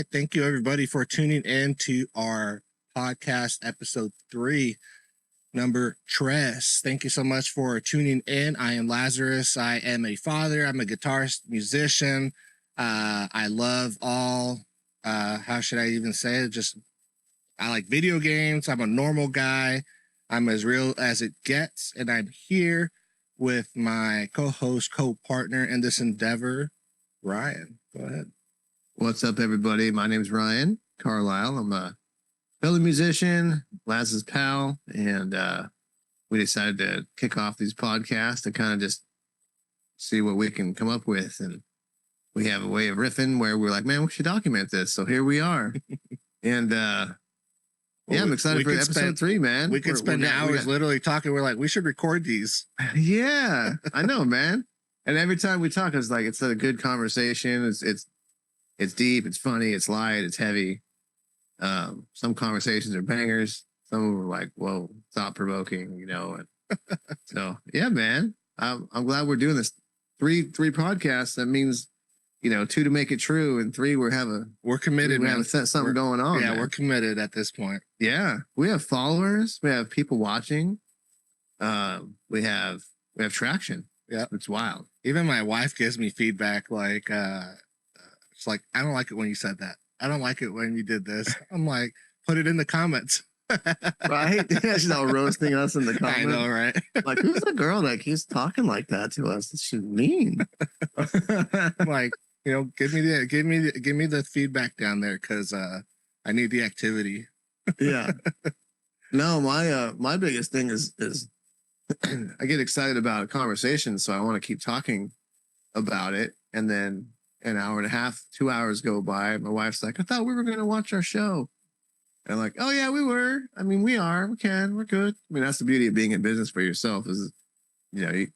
right. Thank you, everybody, for tuning in to our podcast, episode 3, number Tres. Thank you so much for tuning in. I am Lazarus. I am a father. I'm a guitarist, musician. I love all, how should I even say it? I like video games. I'm a normal guy. I'm as real as it gets. And I'm here with my co-host, co-partner in this endeavor, Ryan. Go ahead. What's up, everybody? My name is Ryan Carlisle. I'm a fellow musician, Laz's pal, and we decided to kick off these podcasts to kind of just see what we can come up with. And we have a way of riffing where we're like, man, we should document this. So here we are. And I'm excited for episode 3, man. We could spend hours literally talking. We're like, we should record these. Yeah, I know, man. And every time we talk, it's like it's a good conversation. It's deep, it's funny, it's light, it's heavy. Some conversations are bangers. Some of them are like, whoa, thought provoking, you know. And so yeah, man. I'm glad we're doing this. Three podcasts. That means, 2 to make it true, and 3 we're committed. We have something going on. Yeah, man. We're committed at this point. Yeah, we have followers. We have people watching. We have traction. Yeah, it's wild. Even my wife gives me feedback like, it's like, I don't like it when you said that. I don't like it when you did this. I'm like, put it in the comments. Right? Yeah, she's all roasting us in the comments. I know, right? Like, who's the girl that keeps talking like that to us? She's mean. I'm like, give me the feedback down there, because I need the activity. Yeah. No, my biggest thing is I get excited about a conversation, so I want to keep talking about it, and then an hour and a half, 2 hours go by. My wife's like, I thought we were going to watch our show. And I'm like, oh yeah, we were. I mean, we're good. I mean, that's the beauty of being in business for yourself is, you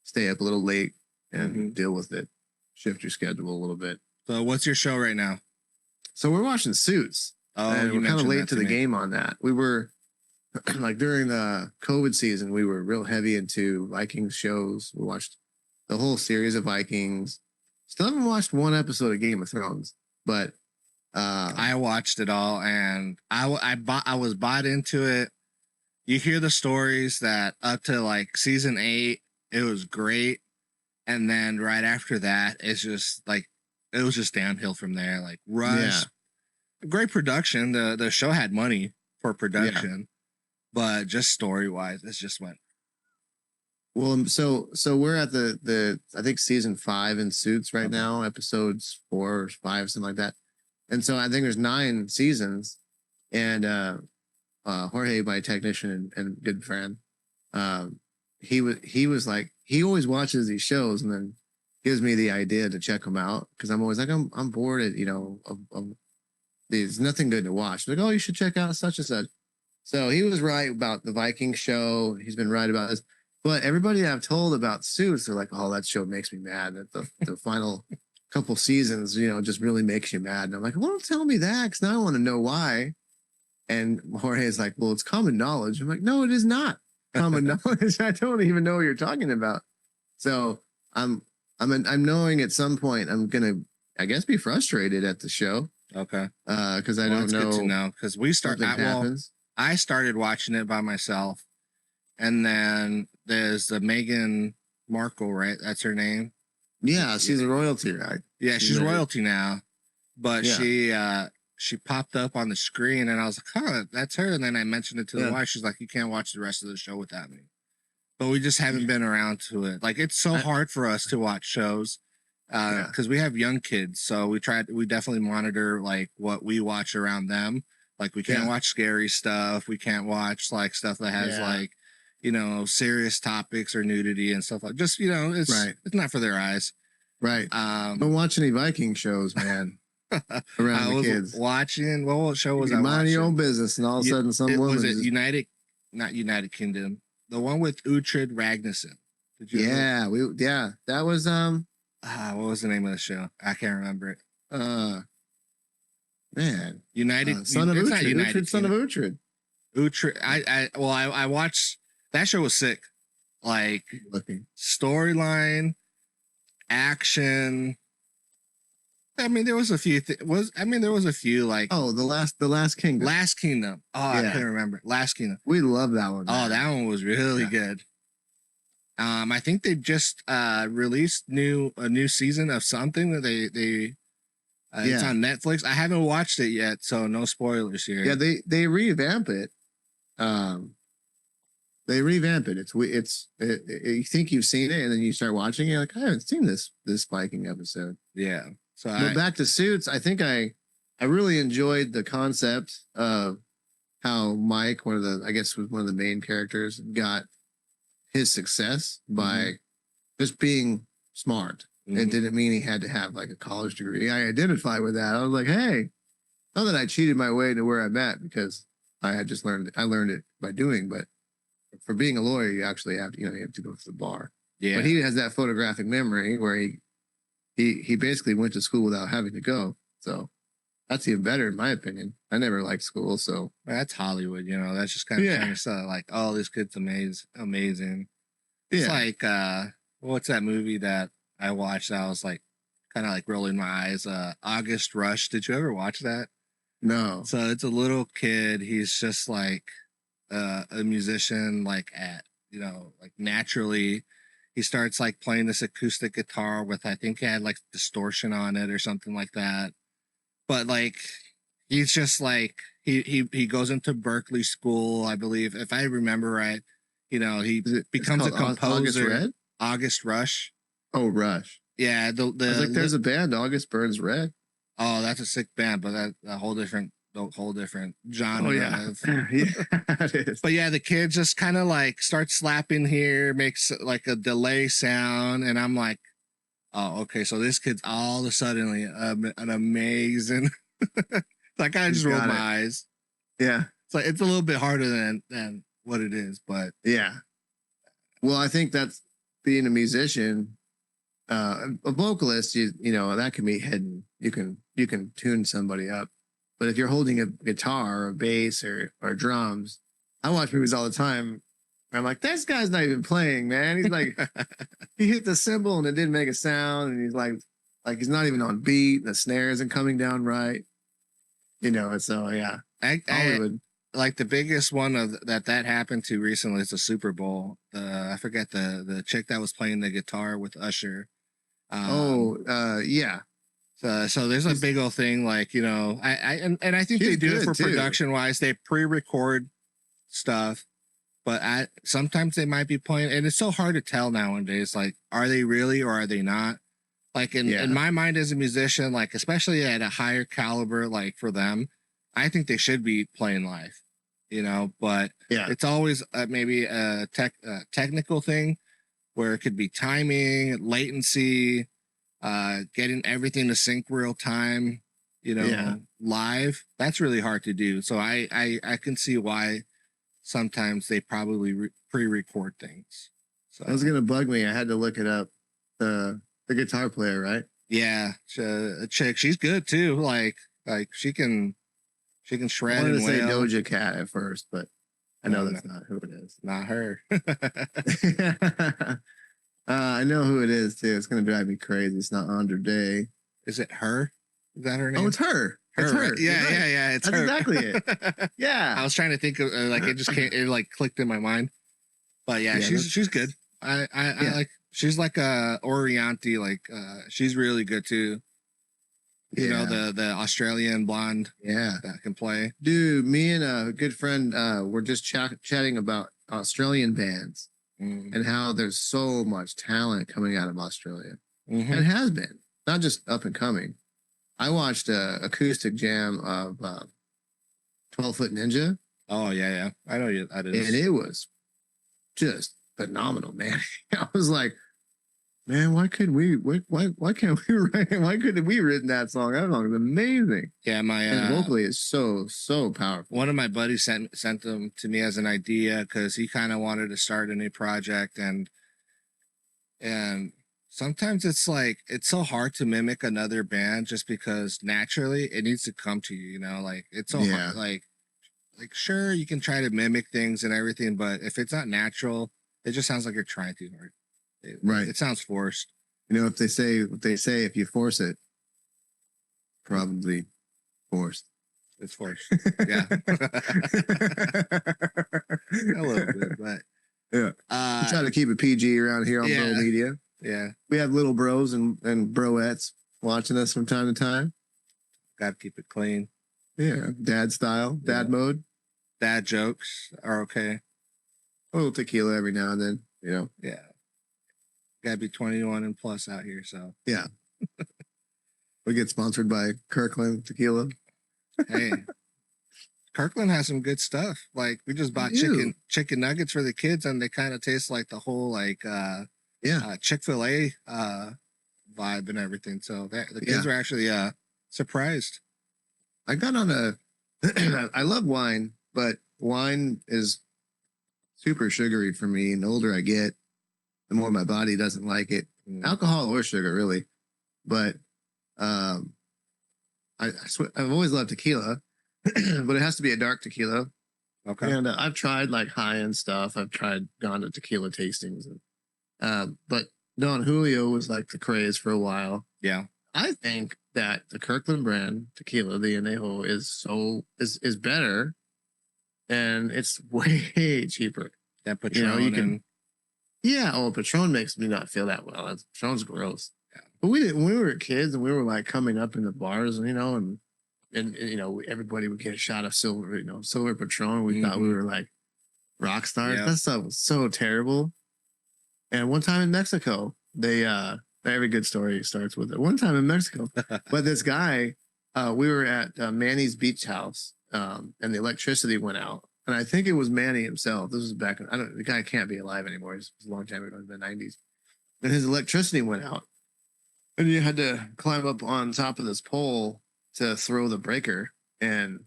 stay up a little late and deal with it, shift your schedule a little bit. So what's your show right now? So we're watching Suits. Oh, and we're kind of late to the game on that. We were like during the COVID season, we were real heavy into Vikings shows. We watched the whole series of Vikings. Still haven't watched one episode of Game of Thrones, but I watched it all, and I was bought into it. You hear the stories that up to like season 8, it was great, and then right after that, it's just like it was just downhill from there. Like Rush, great production. The show had money for production, but just story wise, it just went. Well, so we're at the I think season 5 in Suits right now, episodes 4 or 5, something like that. And so I think there's 9 seasons, and Jorge, my technician and good friend, he was like, he always watches these shows and then gives me the idea to check them out, because I'm always like, I'm bored at there's nothing good to watch. Like, oh, you should check out such and such. So he was right about the Viking show. He's been right about this. But everybody I've told about Suits, they're like, oh, that show makes me mad. That the final couple seasons, just really makes you mad. And I'm like, well, don't tell me that, because now I want to know why. And Jorge is like, well, it's common knowledge. I'm like, no, it is not common knowledge. I don't even know what you're talking about. So I'm knowing at some point I'm gonna, I guess, be frustrated at the show. Okay. Because I don't know. Good to know, because I started watching it by myself, and then there's the Meghan Markle, right? That's her name. Yeah, she's a royalty, right? Yeah, she's royalty now. But she popped up on the screen, and I was like, huh, that's her. And then I mentioned it to the wife. She's like, you can't watch the rest of the show without me. But we just haven't been around to it. Like, it's so hard for us to watch shows because we have young kids. So we definitely monitor like what we watch around them. Like, we can't watch scary stuff. We can't watch like stuff that has like, serious topics or nudity and stuff like just, it's not for their eyes. Right. Don't watch any Viking shows, man. Around the kids. Watching, what show was I watching? Mind your own business, and all of a sudden some woman. Was it not United Kingdom, the one with Uhtred Ragnarsson? Did you know? That was what was the name of the show? I can't remember it. Man. United Son of Uhtred. United Son of Uhtred. Uhtred. I watched that show. Was sick. Like storyline, action, I mean, there was a few. There was a few like. Oh, the last kingdom. Last Kingdom. Oh, yeah. I couldn't remember. Last Kingdom. We love that one. Man. Oh, that one was really good. I think they just released a new season of something that they it's on Netflix. I haven't watched it yet, so no spoilers here. Yeah, they revamp it. They revamp it. You think you've seen it, and then you start watching it, like I haven't seen this Viking episode. Yeah. So but back to Suits, I think I really enjoyed the concept of how Mike, one of the main characters, got his success by just being smart. It didn't mean he had to have like a college degree. I identify with that. I was like, hey, not that I cheated my way to where I'm at because I had just learned it by doing, but for being a lawyer, you actually have to, you have to go to the bar. Yeah. But he has that photographic memory where he basically went to school without having to go. So that's even better in my opinion. I never liked school, so that's Hollywood, that's just kind of like, oh, this kid's amazing. It's like what's that movie that I watched that I was like kind of like rolling my eyes? August Rush. Did you ever watch that? No. So it's a little kid. He's just like a musician, like like naturally. He starts like playing this acoustic guitar with, I think he had like distortion on it or something like that. But like, he's just like, he goes into Berkeley school, I believe, if I remember right. He becomes a composer. August Rush. Oh, Rush. Yeah. I was like, there's a band, August Burns Red. Oh, that's a sick band, but that's a whole different genre. Oh, yeah. It is. But yeah, the kid just kind of like starts slapping here, makes like a delay sound, and I'm like, oh, okay, so this kid's all of a sudden an amazing. So I kind of just rolled my eyes. Yeah, it's a little bit harder than what it is, but yeah. Well, I think that's being a musician, a vocalist. You know that can be hidden. You can tune somebody up, but if you're holding a guitar or a bass or drums, I watch movies all the time. I'm like, this guy's not even playing, man. He's like, he hit the cymbal and it didn't make a sound, and he's like he's not even on beat. The snare isn't coming down right. So yeah, Hollywood. Like the biggest one of that happened to recently is the Super Bowl. I forget the chick that was playing the guitar with Usher. Yeah. So there's a big old thing, like I think they do it for production wise. They pre-record stuff, but sometimes they might be playing, and it's so hard to tell nowadays. Like, are they really or are they not? Like in my mind as a musician, like especially at a higher caliber, like for them, I think they should be playing live, but it's always maybe a technical thing where it could be timing, latency, getting everything to sync real time, live. That's really hard to do. So I can see why sometimes they probably pre-record things. So it was going to bug me. I had to look it up. The guitar player, right? Yeah. A chick. She's good too. Like she can shred. I wanted to say Doja Cat at first, but I know that's not who it is. Not her. I know who it is too. It's going to drive me crazy. It's not Andre Day. Is it her? Is that her name? Oh, it's her. It's her. Right? Yeah. It's That's her. Exactly it. Yeah. I was trying to think of like it just came. It like clicked in my mind. But yeah, she's good. I like. She's like a Orianti. Like she's really good too. The Australian blonde. Yeah, that can play. Dude, me and a good friend were just chatting about Australian bands and how there's so much talent coming out of Australia. And it has been, not just up and coming. I watched a acoustic jam of 12 Foot Ninja. Oh yeah, I know that is. And it was just phenomenal, man. I was like, man, why couldn't we? Why can't we write? Why couldn't we written that song? That song is amazing. Yeah, and vocally is so powerful. One of my buddies sent them to me as an idea because he kind of wanted to start a new project, and sometimes it's like it's so hard to mimic another band just because naturally it needs to come to you. Like it's so hard. Like sure you can try to mimic things and everything, but if it's not natural, it just sounds like you're trying too hard. Right. It sounds forced. If they say if you force it, Probably forced. It's forced. Yeah. A little bit, but yeah. We try to keep it PG around here on Bro Media. Yeah. We have little bros and broettes watching us from time to time. Gotta keep it clean. Yeah. Dad style, dad mode. Dad jokes are okay. A little tequila every now and then, you know. Yeah. Gotta be 21 and plus out here, so. Yeah. We get sponsored by Kirkland Tequila. Hey. Kirkland has some good stuff. Like, we just bought chicken nuggets for the kids, and they kind of taste like the whole, like, Chick-fil-A vibe and everything. So the kids were actually surprised. I got on I love wine, but wine is super sugary for me. And the older I get, the more my body doesn't like it. Alcohol or sugar, really. But I've always loved tequila, but it has to be a dark tequila. Okay. And I've tried like high-end stuff. I've gone to tequila tastings. But Don Julio was like the craze for a while. Yeah. I think that the Kirkland brand tequila, the Añejo, is better, and it's way cheaper. That Patron Patron makes me not feel that well. Patron's gross. Yeah. But when we were kids and we were like coming up in the bars, and everybody would get a shot of silver Patron. We thought we were like rock stars. That stuff was so terrible. And one time in Mexico, every good story starts with it. One time in Mexico, but this guy, we were at Manny's beach house, and the electricity went out. And I think it was Manny himself. This was back in, the guy can't be alive anymore. It was a long time ago, in the 90s. And his electricity went out. And you had to climb up on top of this pole to throw the breaker. And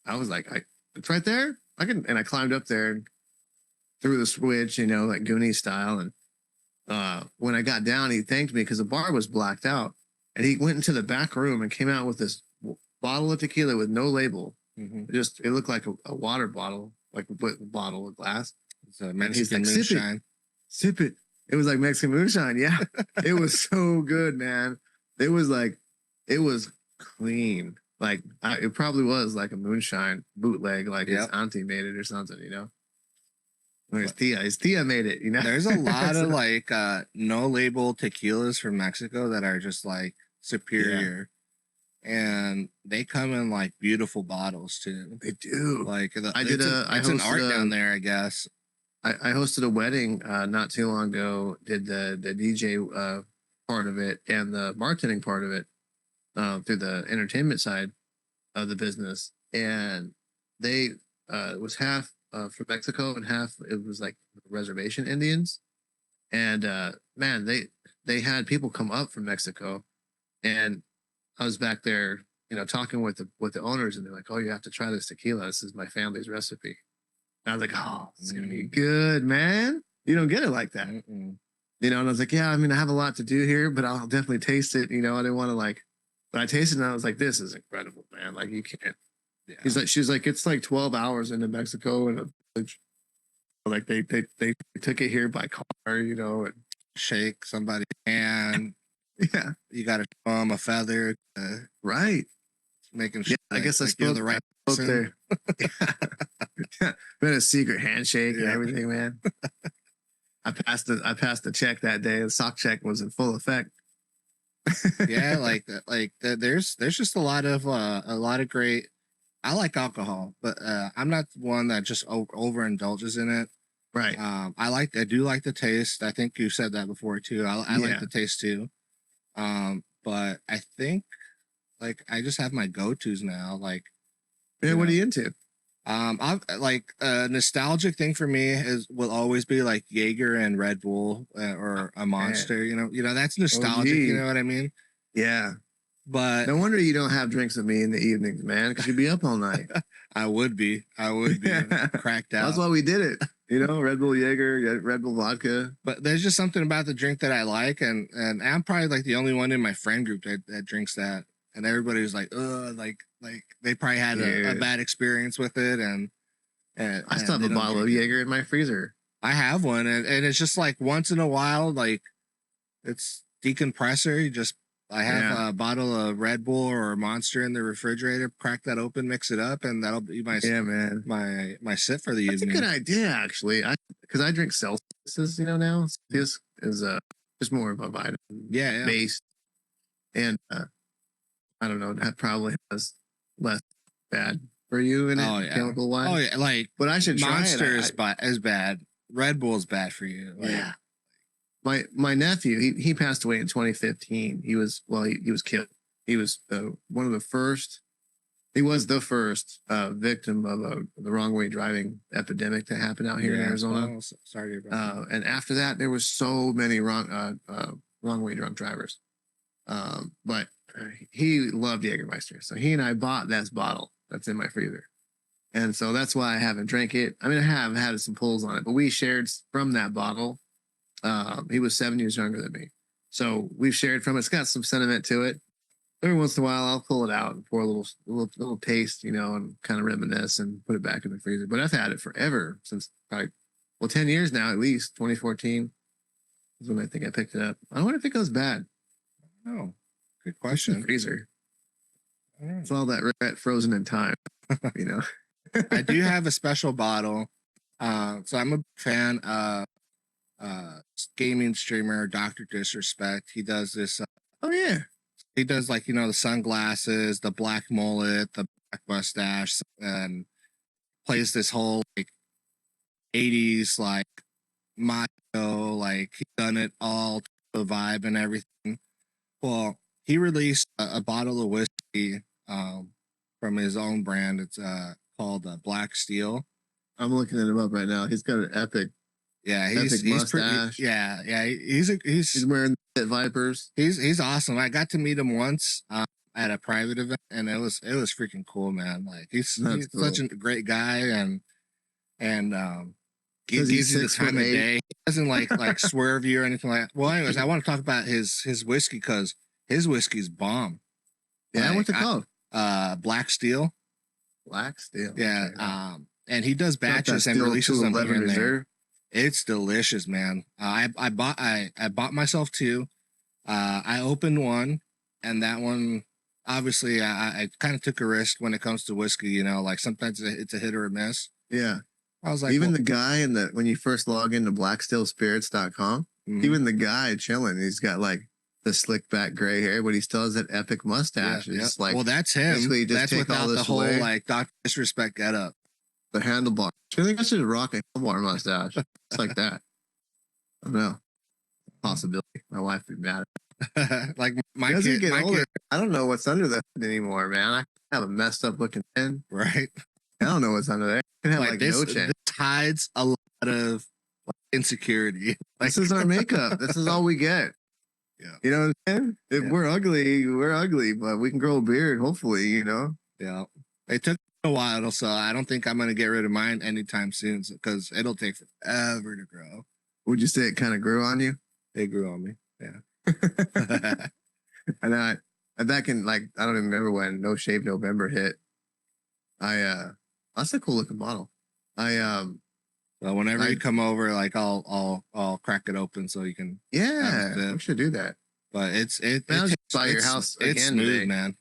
I was like, it's right there. And I climbed up there and threw the switch, like Goonie style. And when I got down, he thanked me because the bar was blacked out. And he went into the back room and came out with this bottle of tequila with no label. It looked like a water bottle, like a bottle of glass. It's a Mexican moonshine. Sip it. It was like Mexican moonshine. Yeah. It was so good, man. It was clean. Like it probably was like a moonshine bootleg, like his auntie made it or something, Or his tia made it, There's a lot of like no label tequilas from Mexico that are just like superior. Yeah. And they come in like beautiful bottles too. They do. Like it's an art down there, I guess. I hosted a wedding not too long ago. Did the DJ part of it and the bartending part of it through the entertainment side of the business, and they it was half from Mexico and half it was like reservation Indians, and man, they had people come up from Mexico, and I was back there, talking with the owners, and they're like, "Oh, you have to try this tequila. This is my family's recipe." And I was like, "Oh, it's gonna be good, man. You don't get it like that." And I was like, "Yeah, I mean, I have a lot to do here, but I'll definitely taste it." I didn't want to but I tasted it and I was like, "This is incredible, man. Like, you can't." Yeah. She's like, "It's like 12 hours into Mexico and like they took it here by car, and shake somebody's hand." Yeah, you got to show them a feather, right? Making sure. I guess I spoke the right there. Been a secret handshake and everything, man. I passed the check that day. The sock check was in full effect. Yeah, there's just a lot of great. I like alcohol, but I'm not one that just overindulges in it. Right. I do like the taste. I think you said that before too. I like the taste too. But I think I just have my go-tos now. Like, what are you into? I'm like a nostalgic thing for me will always be like Jaeger and Red Bull or a Monster. Man. That's nostalgic. You know what I mean? Yeah. But no wonder you don't have drinks with me in the evenings, man, because you'd be up all night. I would be cracked out. That's why we did it. Red Bull Jaeger, Red Bull vodka. But there's just something about the drink that I like, and I'm probably like the only one in my friend group that drinks that, and everybody was like, ugh, like they probably had a bad experience with it, and I still have a bottle of Jaeger in my freezer. I have one, and it's just like once in a while, like it's decompressor. You just I have a bottle of Red Bull or Monster in the refrigerator. Crack that open, mix it up, and that'll be my man. my sip for the evening. That's a good idea, actually. Because I drink Celsius, now. Celsius is just more of a vitamin based, and I don't know. That probably has less bad for you in it, chemical wise. Oh yeah, like, but I should try Monster is bad. Red Bull is bad for you. Like, yeah. My nephew, he passed away in 2015. He was killed. He was one of the first. He was the first victim of the wrong way driving epidemic that happened out here in Arizona. Oh, sorry about that. And after that, there was so many wrong way drunk drivers. But he loved Jägermeister, so he and I bought this bottle that's in my freezer, and so that's why I haven't drank it. I mean, I have had some pulls on it, but we shared from that bottle. He was 7 years younger than me, so we've shared from it. It's got some sentiment to it. Every once in a while, I'll pull it out and pour a little taste, and kind of reminisce and put it back in the freezer. But I've had it forever, since probably 10 years now, at least. 2014 is when I think I picked it up. I don't want to think it was bad. Oh, good question. Freezer. It's all that regret frozen in time, I do have a special bottle. So I'm a fan of gaming streamer Dr. Disrespect. He does this. Oh yeah. He does, like, the sunglasses, the black mullet, the black mustache, and plays this whole like 80s like macho, like he's done it all to the vibe and everything. Well, he released a bottle of whiskey from his own brand. It's called Black Steel. I'm looking at him up right now. He's got an epic. Yeah, he's mustache. He's wearing the Vipers. He's awesome. I got to meet him once at a private event, and it was freaking cool, man. Like he's cool. Such a great guy, and gives you the time of day. He doesn't like swerve you or anything like that. Well, anyways, I want to talk about his whiskey, because his whiskey's bomb. Yeah, what's it called? Black Steel. Black Steel. Yeah. Okay. And he does batches and releases them here and there. It's delicious, man. I bought myself two. I opened one, and that one, obviously, I kind of took a risk when it comes to whiskey. Like sometimes it's a hit or a miss. Yeah. I was like, even the guy when you first log into blackstillspirits.com, even the guy chilling, he's got like the slick back gray hair, but he still has that epic mustache. Yeah, it's like, well, that's him. That's without the whole like Dr. Disrespect get up. The handlebar. I think I should rock a handlebar mustache. It's like that. I don't know. Possibility. My wife would be mad at me. Like my kid, get older. I don't know what's under the hood anymore, man. I have a messed up looking chin. Right. I don't know what's under there. I have like no chin. This hides a lot of insecurity. Like, this is our makeup. This is all we get. Yeah. You know what I'm saying? If we're ugly, but we can grow a beard, hopefully, Yeah. It took a while, so I don't think I'm going to get rid of mine anytime soon, because it'll take forever to grow. Would you say it kind of grew on you? It grew on me. Yeah. And I back in, like, I don't even remember when No Shave November hit. That's a cool looking bottle. Well, whenever you come over, like I'll crack it open so you can. Yeah, we should do that. But it's by your house again. It's smooth, today. Man.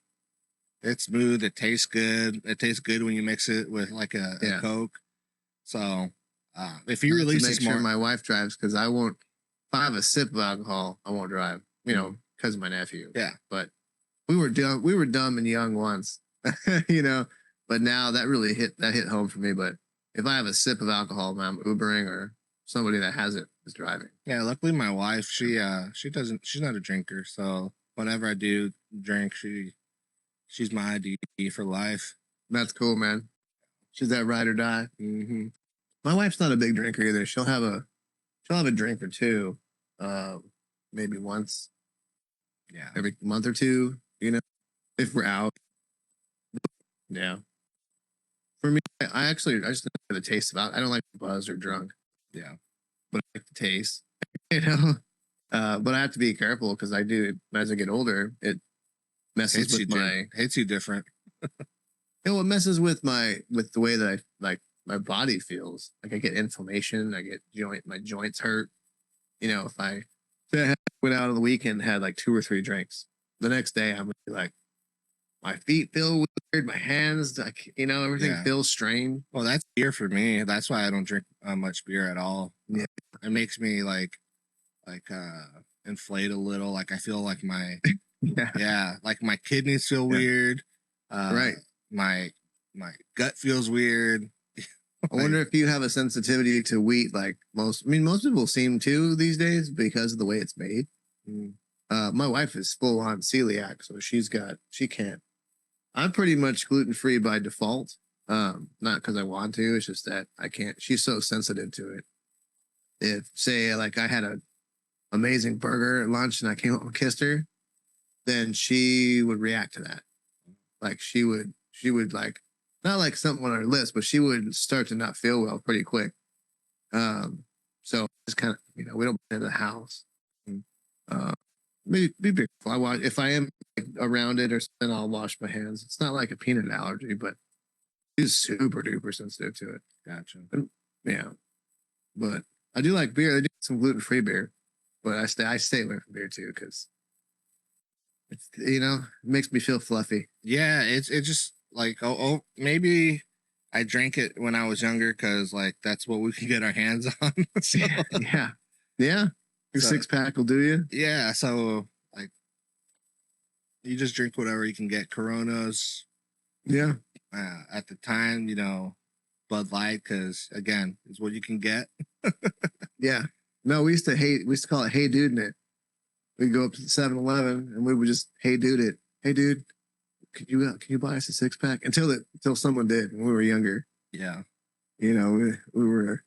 It's smooth. It tastes good. It tastes good when you mix it with like a Coke. So if you release to make sure my wife drives, because I won't. If I have a sip of alcohol, I won't drive. Because of my nephew. Yeah. But we were dumb and young once. But now that really hit home for me. But if I have a sip of alcohol when I'm Ubering, or somebody that has it is driving. Yeah, luckily my wife, she's not a drinker, so whenever I do drink, she's my ID for life. That's cool, man. She's that ride or die. Mm-hmm. My wife's not a big drinker either. She'll have a drink or two, maybe once. Yeah. Every month or two, if we're out. Yeah. For me, I just like the taste of it. I don't like buzzed or drunk. Yeah. But I like the taste, but I have to be careful, because I do, as I get older, it messes hits you different. It messes with the way that my body feels. Like I get inflammation. I get my joints hurt. If I went out on the weekend and had like 2 or 3 drinks, the next day I'm like, my feet feel weird, my hands, like, everything feels strange. Well, that's beer for me. That's why I don't drink much beer at all. Yeah. It makes me like inflate a little. Like I feel like my like my kidneys feel weird. Right. My gut feels weird. I wonder if you have a sensitivity to wheat, like most people seem to these days because of the way it's made. My wife is full on celiac, so she can't. I'm pretty much gluten-free by default. Not because I want to, it's just that I can't. She's so sensitive to it. If, say, like I had an amazing burger at lunch and I came up and kissed her, then she would react to that. Like she would like, not like something on her list, but she would start to not feel well pretty quick. So it's kind of, we don't put it in the house. Be careful. If I am like, around it or something, I'll wash my hands. It's not like a peanut allergy, but she's super duper sensitive to it. Gotcha. Yeah. But I do like beer. They do some gluten-free beer, but I stay away from beer too because it's it makes me feel fluffy. Yeah, it's just like maybe I drank it when I was younger because like that's what we can get our hands on. So, yeah. Your 6-pack will do you. Yeah, so like you just drink whatever you can get. Coronas. Yeah. At the time, Bud Light because again, it's what you can get. Yeah. No, we used to call it "Hey Dude" in it. We'd go up to the 7-Eleven and we would just "Hey Dude" it. Hey dude, can you buy us a 6-pack? Until someone did when we were younger. Yeah. We were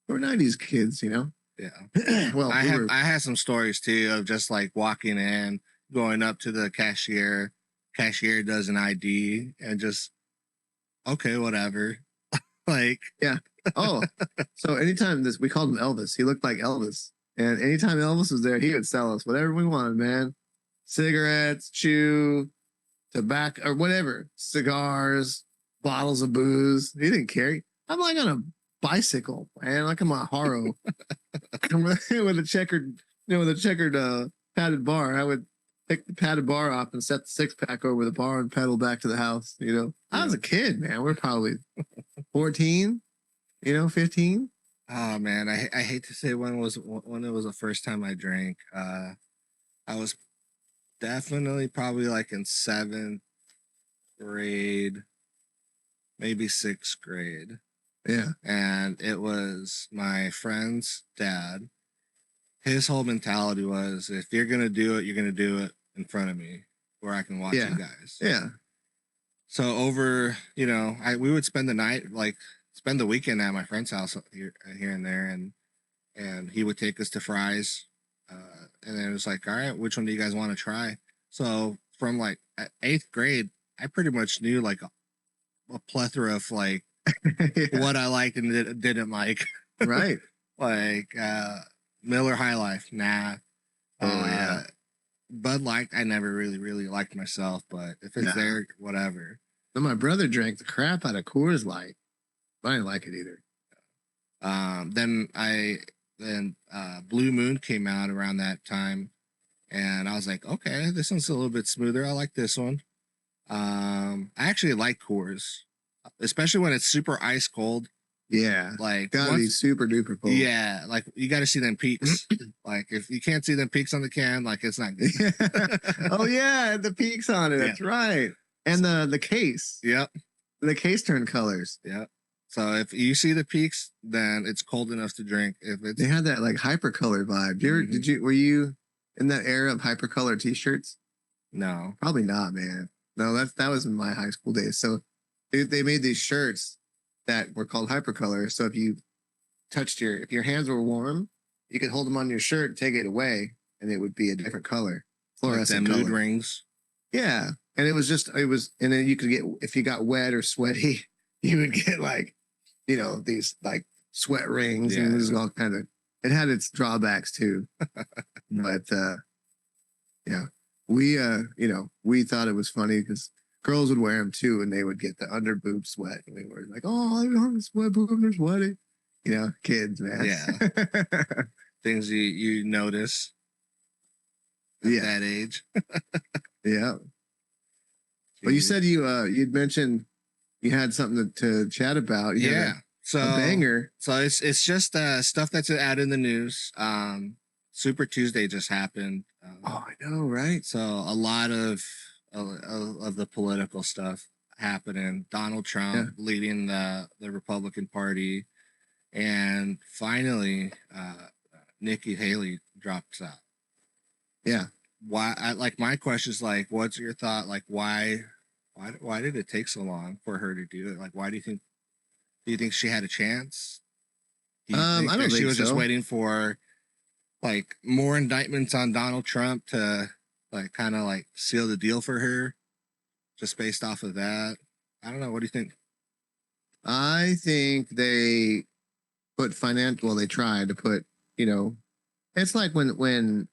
90s kids, Yeah. Well, I had some stories too of just like walking in, going up to the cashier. Cashier does an ID and just okay, whatever. Like Oh, so anytime we called him Elvis. He looked like Elvis. And anytime Elvis was there, he would sell us whatever we wanted, man. Cigarettes, chew, tobacco, or whatever. Cigars, bottles of booze. He didn't care. I'm like on a bicycle, man. Like I'm a Haro. with a checkered padded bar. I would pick the padded bar off and set the 6-pack over the bar and pedal back to the house. I was a kid, man. We're probably 14, 15. Oh man, I hate to say when it was the first time I drank. I was definitely probably like in 7th grade, maybe 6th grade. Yeah. And it was my friend's dad. His whole mentality was if you're gonna do it, you're gonna do it in front of me where I can watch you guys. Yeah. So over, we would spend the night, spend the weekend at my friend's house here and there, and he would take us to Fry's, and then it was like, all right, which one do you guys want to try? So from like 8th grade, I pretty much knew like a plethora of like what I liked and didn't like. Right. Like Miller High Life, nah. Oh yeah. Bud Light, I never really liked myself, but if it's there, whatever. So my brother drank the crap out of Coors Light. I didn't like it either. Then Blue Moon came out around that time, and I was like, okay, this one's a little bit smoother. I like this one. I actually like Coors, especially when it's super ice cold. Yeah, like gotta be super duper cold. Yeah, like you got to see them peaks. Like if you can't see them peaks on the can, like it's not good. Oh yeah, the peaks on it. That's right. And the case. Yep. The case turned colors. Yep. So if you see the peaks, then it's cold enough to drink. If it's they had that like hypercolor vibe. Were you in that era of hypercolor t-shirts? No, probably not, man. No, that was in my high school days. So they made these shirts that were called hypercolor. So if your hands were warm, you could hold them on your shirt, take it away, and it would be a different color. Fluorescent like mood rings. Yeah. And and then you could get, if you got wet or sweaty, you would get like, these like sweat rings and it was all kind of, it had its drawbacks too. But, we thought it was funny because girls would wear them too and they would get the under boob sweat. And we were like, oh, I'm sweat boob, they're sweaty. Kids, man. Yeah. Things you notice. at that age. Yeah. But you said you'd mentioned you had something to chat about. So a banger. So it's just stuff that's out in the news. Super Tuesday just happened. I know, right? So a lot of the political stuff happening. Donald Trump leading the Republican Party, and finally, Nikki Haley drops out. Yeah. Why? My question is like, what's your thought? Like, why did it take so long for her to do it? Like, why do you think? Do you think she had a chance? Do you think I don't think she was so. just waiting for like more indictments on Donald Trump to like kind of like seal the deal for her, just based off of that? I don't know. What do you think? I think they put well, they tried to put, it's like when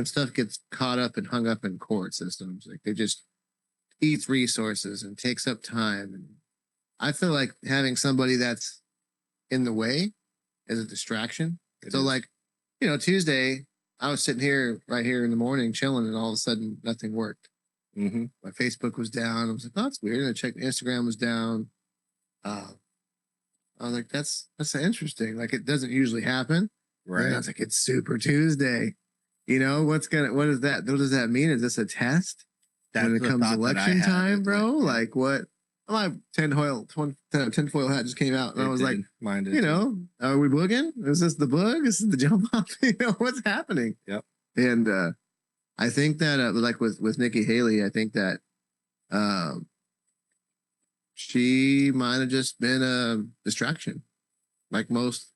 stuff gets caught up and hung up in court systems, like they just eats resources and takes up time. And I feel like having somebody that's in the way is a distraction. Like, Tuesday, I was sitting right here in the morning chilling, and all of a sudden nothing worked. Mm-hmm. My Facebook was down. I was like, oh, that's weird. And I checked, Instagram was down. I was like, that's interesting. Like, it doesn't usually happen. Right. And I was like, it's Super Tuesday. What is that? What does that mean? Is this a test? When it comes election time, bro? Like what? My tinfoil hat just came out, and I was like, are we booging? Is this the bug? Is this the jump off? What's happening? Yep. And I think that like with Nikki Haley, I think that she might have just been a distraction, like most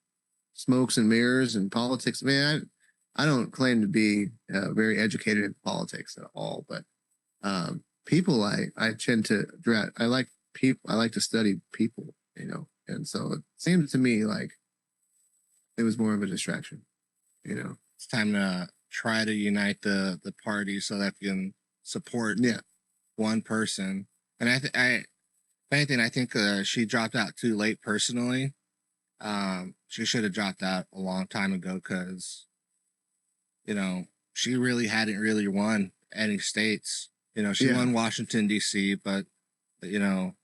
smokes and mirrors and politics. Man, I don't claim to be very educated in politics at all, but people I tend to I like people. I like to study people, and so it seems to me like it was more of a distraction. It's time to try to unite the party so that you can support one person. And if anything, I think she dropped out too late personally. She should have dropped out a long time ago because, she really hadn't really won any states. She won Washington, D.C., but,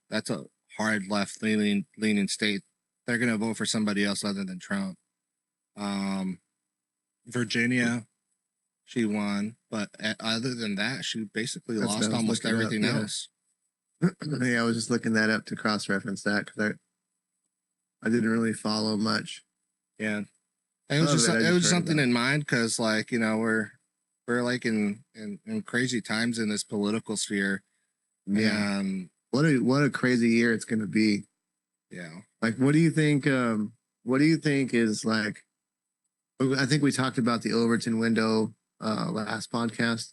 that's a hard left leaning state. They're going to vote for somebody else other than Trump. Virginia, she won, but other than that, she basically lost almost everything else. I was just looking that up to cross-reference that because I didn't really follow much. Yeah, and it was something in mind because, like, we're like in crazy times in this political sphere. Yeah. What a crazy year it's going to be. Yeah. Like, what do you think? What do you think is like? I think we talked about the Overton window last podcast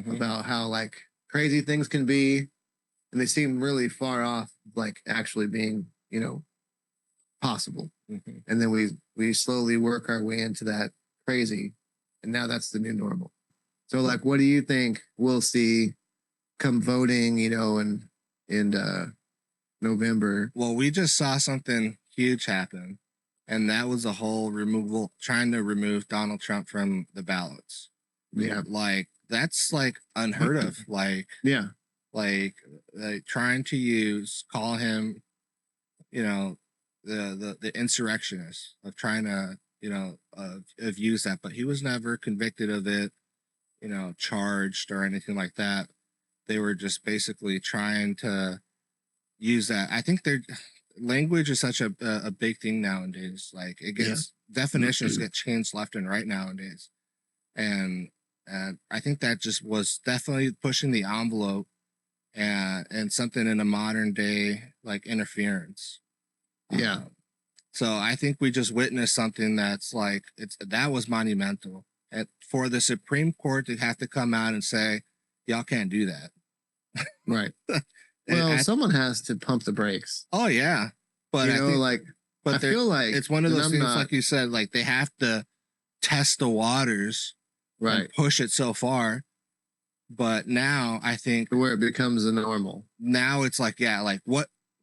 about how like crazy things can be, and they seem really far off, like actually being possible. And then we slowly work our way into that crazy, and now that's the new normal. So like, what do you think we'll see come voting? In November. Well, we just saw something huge happen, and that was a whole trying to remove Donald Trump from the ballots. Yeah, like that's like unheard of. Like like trying to call him, the insurrectionist of trying to of use that, but he was never convicted of it, charged or anything like that. They were just basically trying to use that. I think their language is such a big thing nowadays. Like it gets definitions get changed left and right nowadays, and I think that just was definitely pushing the envelope and something in a modern day like interference. Yeah. So I think we just witnessed something that's like that was monumental. And for the Supreme Court to have to come out and say, y'all can't do that. Right. Well, someone has to pump the brakes. Oh yeah. But I feel like it's one of those things, like you said, like they have to test the waters, right, and push it so far. But now I think where it becomes a normal. Now it's like,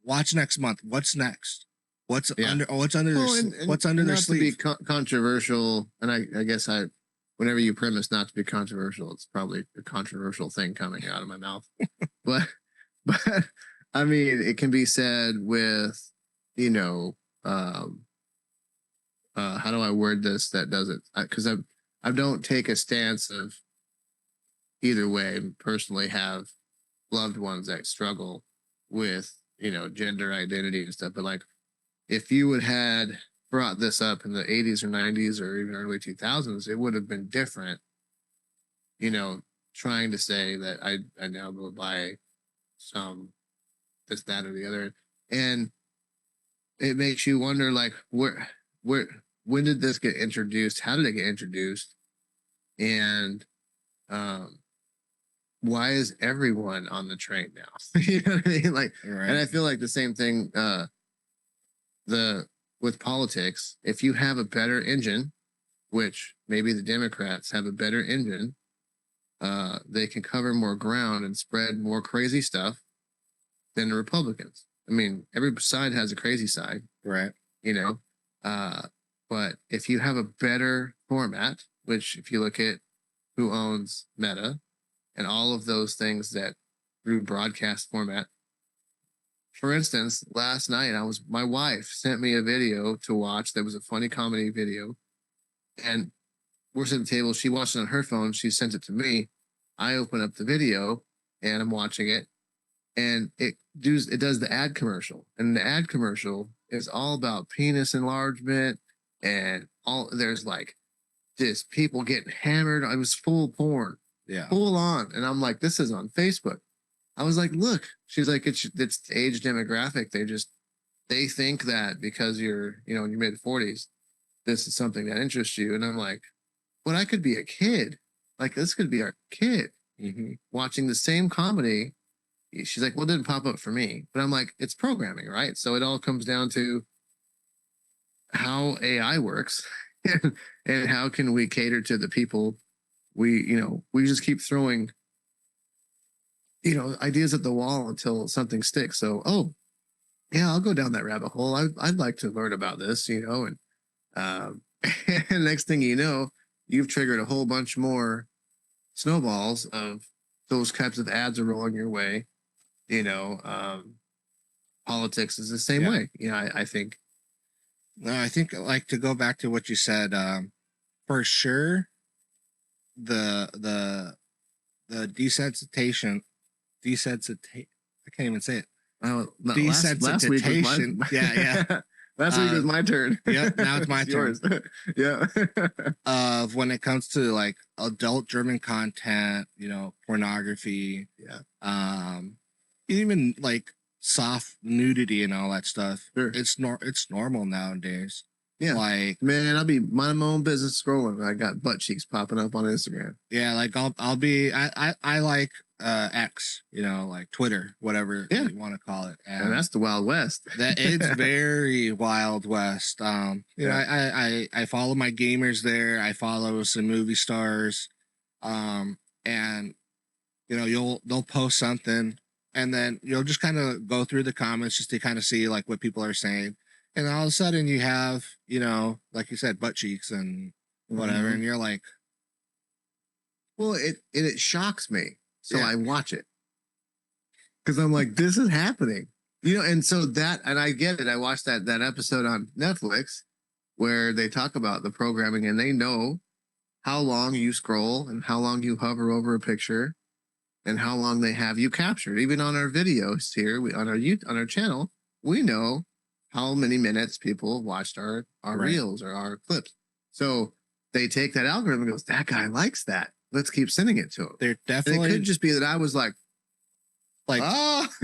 watch next month. What's next? What's under their sleeve? To be controversial, and I guess I whenever you premise not to be controversial, it's probably a controversial thing coming out of my mouth. but but I mean, it can be said with, you know, how do I word this that doesn't, because I don't take a stance of either way. Personally, have loved ones that struggle with, you know, gender identity and stuff. But like, if you would had brought this up in the 80s or 90s or even early 2000s, it would have been different. You know, trying to say that I now go by some this, that, or the other, and it makes you wonder, like, where when did this get introduced? How did it get introduced? And why is everyone on the train now? You know what I mean? Like, right. And I feel like the same thing with politics. If you have a better engine, which maybe the Democrats have a better engine, they can cover more ground and spread more crazy stuff than the Republicans. I mean, every side has a crazy side, right? You know, but if you have a better format, which if you look at who owns Meta and all of those things that through broadcast format. For instance, last night my wife sent me a video to watch that was a funny comedy video, and we're sitting at the table. She watched it on her phone. She sent it to me. I open up the video and I'm watching it, and it does the ad commercial, and the ad commercial is all about penis enlargement and there's like just people getting hammered. It was full porn, full on, and I'm like, this is on Facebook. I was like, look. She's like, it's age demographic. They think that because you're in your mid 40s, this is something that interests you, and I'm like, but I could be a kid. Like, this could be our kid watching the same comedy. She's like, well, it didn't pop up for me. But I'm like, it's programming, right? So it all comes down to how AI works and how can we cater to the people we just keep throwing, ideas at the wall until something sticks. So, oh, yeah, I'll go down that rabbit hole. I'd like to learn about this, and and next thing you know, you've triggered a whole bunch more snowballs of those types of ads are rolling your way. Politics is the same way. I think. No, I think, like, to go back to what you said, for sure, the desensitization, I can't even say it. Oh, no, desensitization. Yeah. Last week was my turn. Yep, now it's my turn. Yeah. When it comes to like adult-driven content, pornography, even like soft nudity and all that stuff. Sure. It's normal nowadays. Yeah, like, man, I'll be minding my own business scrolling. I got butt cheeks popping up on Instagram. Yeah, like I like X, like Twitter, whatever you want to call it. And that's the Wild West. It's very Wild West. I follow my gamers there. I follow some movie stars, and they'll post something, and then you'll just kind of go through the comments just to kind of see like what people are saying. And all of a sudden you have, like you said, butt cheeks and whatever. And you're like, well, it shocks me. So I watch it because I'm like, this is happening, and so and I get it. I watched that episode on Netflix where they talk about the programming, and they know how long you scroll and how long you hover over a picture and how long they have you captured. Even on our videos here, on our channel, we know how many minutes people have watched our reels or our clips. So they take that algorithm and goes, that guy likes that. Let's keep sending it to him. They're definitely. And it could just be that I was like,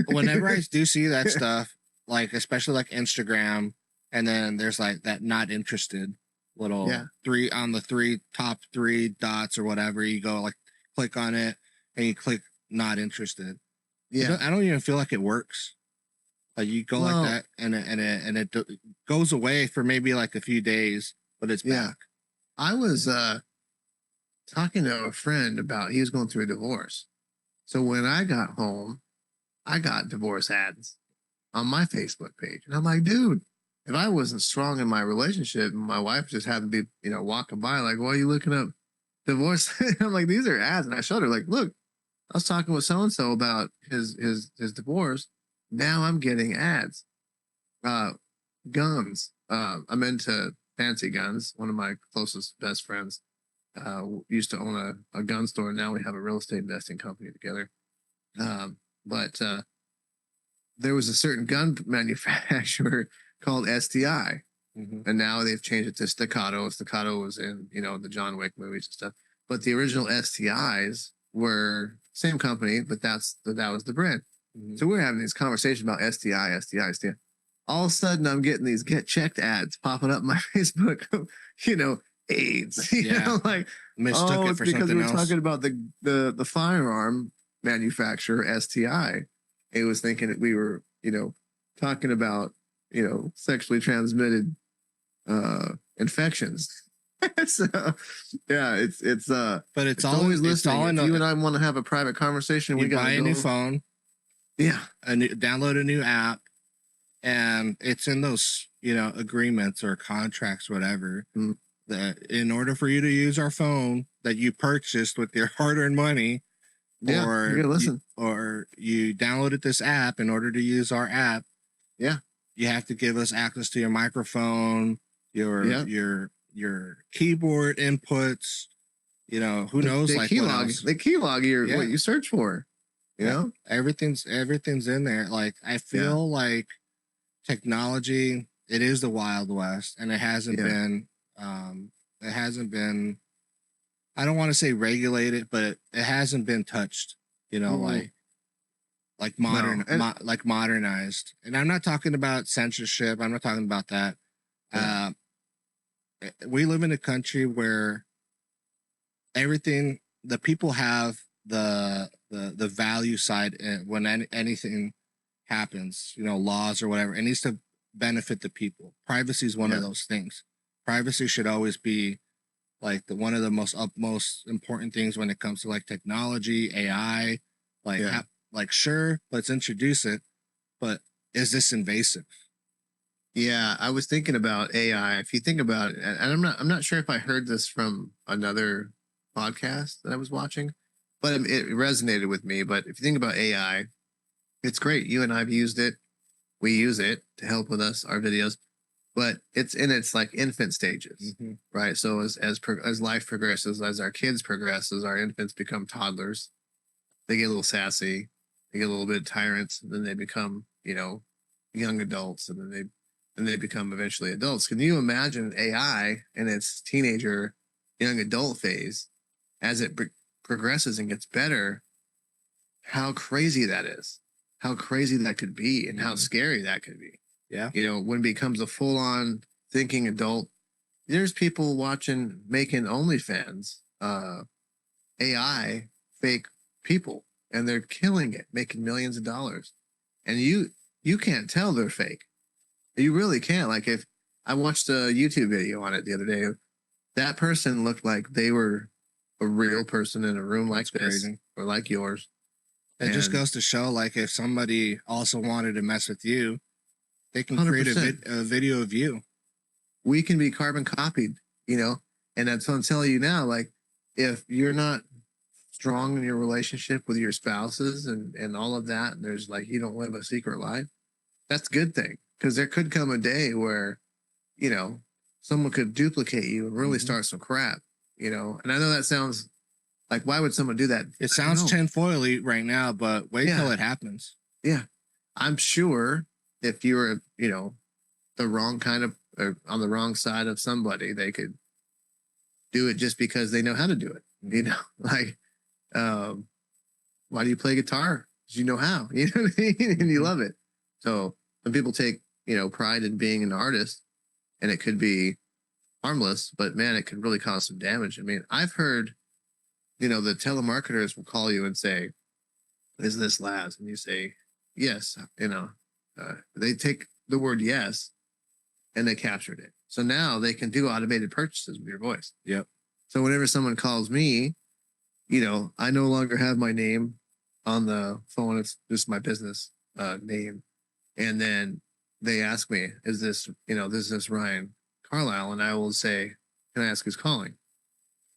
whenever I do see that stuff, like especially like Instagram, and then there's like that not interested little top three dots or whatever. You go like click on it and you click not interested. Yeah, I don't even feel like it works. Like you go like that, and it goes away for maybe like a few days, but it's back. I was talking to a friend about he was going through a divorce. So when I got home, I got divorce ads on my Facebook page, and I'm like, dude, if I wasn't strong in my relationship and my wife just happened to be walking by, like, why are you looking up divorce. I'm like, these are ads. And I showed her, like, look, I was talking with so-and-so about his divorce. Now I'm getting ads. Guns. I'm into fancy guns. One of my closest best friends used to own a gun store. Now we have a real estate investing company together. But there was a certain gun manufacturer called STI. And now they've changed it to Staccato. Staccato was in, the John Wick movies and stuff. But the original STIs were same company, but that was the brand. So we're having these conversations about STI. All of a sudden, I'm getting these get checked ads popping up my Facebook. AIDS. Like mistook it for because something we're else. talking about the firearm manufacturer STI. It was thinking that we were, talking about, sexually transmitted infections. So yeah, it's but it's always listening. If you and I I want to have a private conversation, we got buy a new phone. Yeah, download a new app, and it's in those agreements or contracts, whatever. That in order for you to use our phone that you purchased with your hard-earned money, or you downloaded this app in order to use our app, you have to give us access to your microphone, your keyboard inputs. Who knows? They keylog what you search for. Everything's in there. Like, I feel like technology, it is the Wild West, and it hasn't been. I don't want to say regulated, but it hasn't been touched. Like modernized. And I'm not talking about censorship. I'm not talking about that. We live in a country where the people have the value side when anything happens, laws or whatever. It needs to benefit the people. Privacy is one of those things. Privacy should always be like one of the most important things when it comes to like technology, AI. Sure, let's introduce it, but is this invasive? Yeah, I was thinking about AI. If you think about it, and I'm not sure if I heard this from another podcast that I was watching, but it resonated with me. But if you think about AI, it's great. You and I've used it. We use it to help with our videos, but it's in its like infant stages, right? So as life progresses, as our kids progress, as our infants become toddlers, they get a little sassy, they get a little bit tyrants, and then they become, young adults, and then they become eventually adults. Can you imagine AI in its teenager, young adult phase, as it progresses and gets better? How crazy that is! How crazy that could be, and how scary that could be. Yeah. When it becomes a full-on thinking adult, there's people making OnlyFans, AI fake people, and they're killing it, making millions of dollars. And you can't tell they're fake. You really can't. Like, if I watched a YouTube video on it the other day, that person looked like they were a real person in a room like this, or like yours. It just goes to show, like, if somebody also wanted to mess with you, they can 100%. Create a video of you. We can be carbon copied, and that's what I'm telling you now. Like, if you're not strong in your relationship with your spouses and all of that, and there's like, you don't live a secret life, that's a good thing. Because there could come a day where, someone could duplicate you and really start some crap, And I know that sounds like, why would someone do that? It sounds tinfoily right now, but wait till it happens. Yeah. I'm sure if you were, the wrong kind of, or on the wrong side of somebody, they could do it just because they know how to do it. Like, why do you play guitar? Because you know how, you know what I mean? And you love it. So some people take, pride in being an artist, and it could be harmless, but man, it could really cause some damage. I mean, I've heard, the telemarketers will call you and say, "Is this Laz?" And you say, "Yes." They take the word "yes" and they captured it. So now they can do automated purchases with your voice. Yep. So whenever someone calls me, I no longer have my name on the phone. It's just my business name. And then they ask me, is this Ryan Carlisle? And I will say, can I ask who's calling?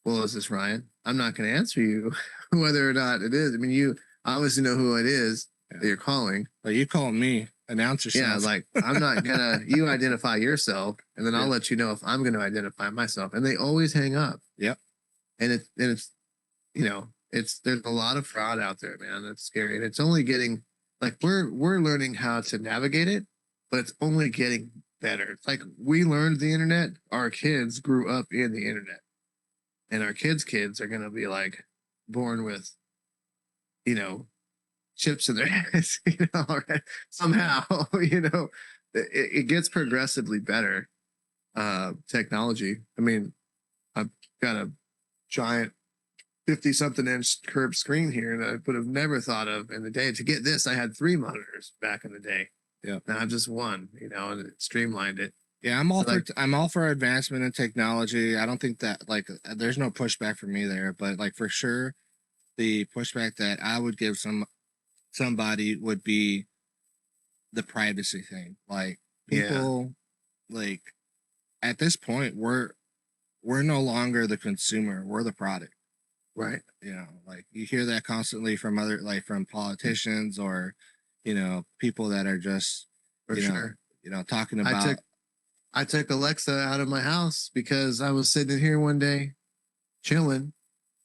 Well, is this Ryan? I'm not going to answer you whether or not it is. I mean, you obviously know who it is that you're calling. But you call me, announce yourself. Yeah, like I'm not gonna. You identify yourself, and then I'll let you know if I'm going to identify myself. And they always hang up. Yep. And it's there's a lot of fraud out there, man. That's scary, and it's only getting like we're learning how to navigate it, but it's only getting better. It's like we learned the internet. Our kids grew up in the internet, and our kids are gonna be like born with, chips in their heads, right? Somehow, it gets progressively better. Technology. I mean, I've got a giant 50-something inch curved screen here that I would have never thought of in the day. To get this, I had 3 monitors back in the day. Yeah. Now I have just one, and it streamlined it. Yeah, I'm all for advancement in technology. I don't think that there's no pushback for me there, but like for sure, the pushback that I would give somebody would be the privacy thing. Like people, like at this point, we're no longer the consumer; we're the product. Right. Like you hear that constantly from from politicians or, people that are just, talking about. I took Alexa out of my house because I was sitting here one day chilling,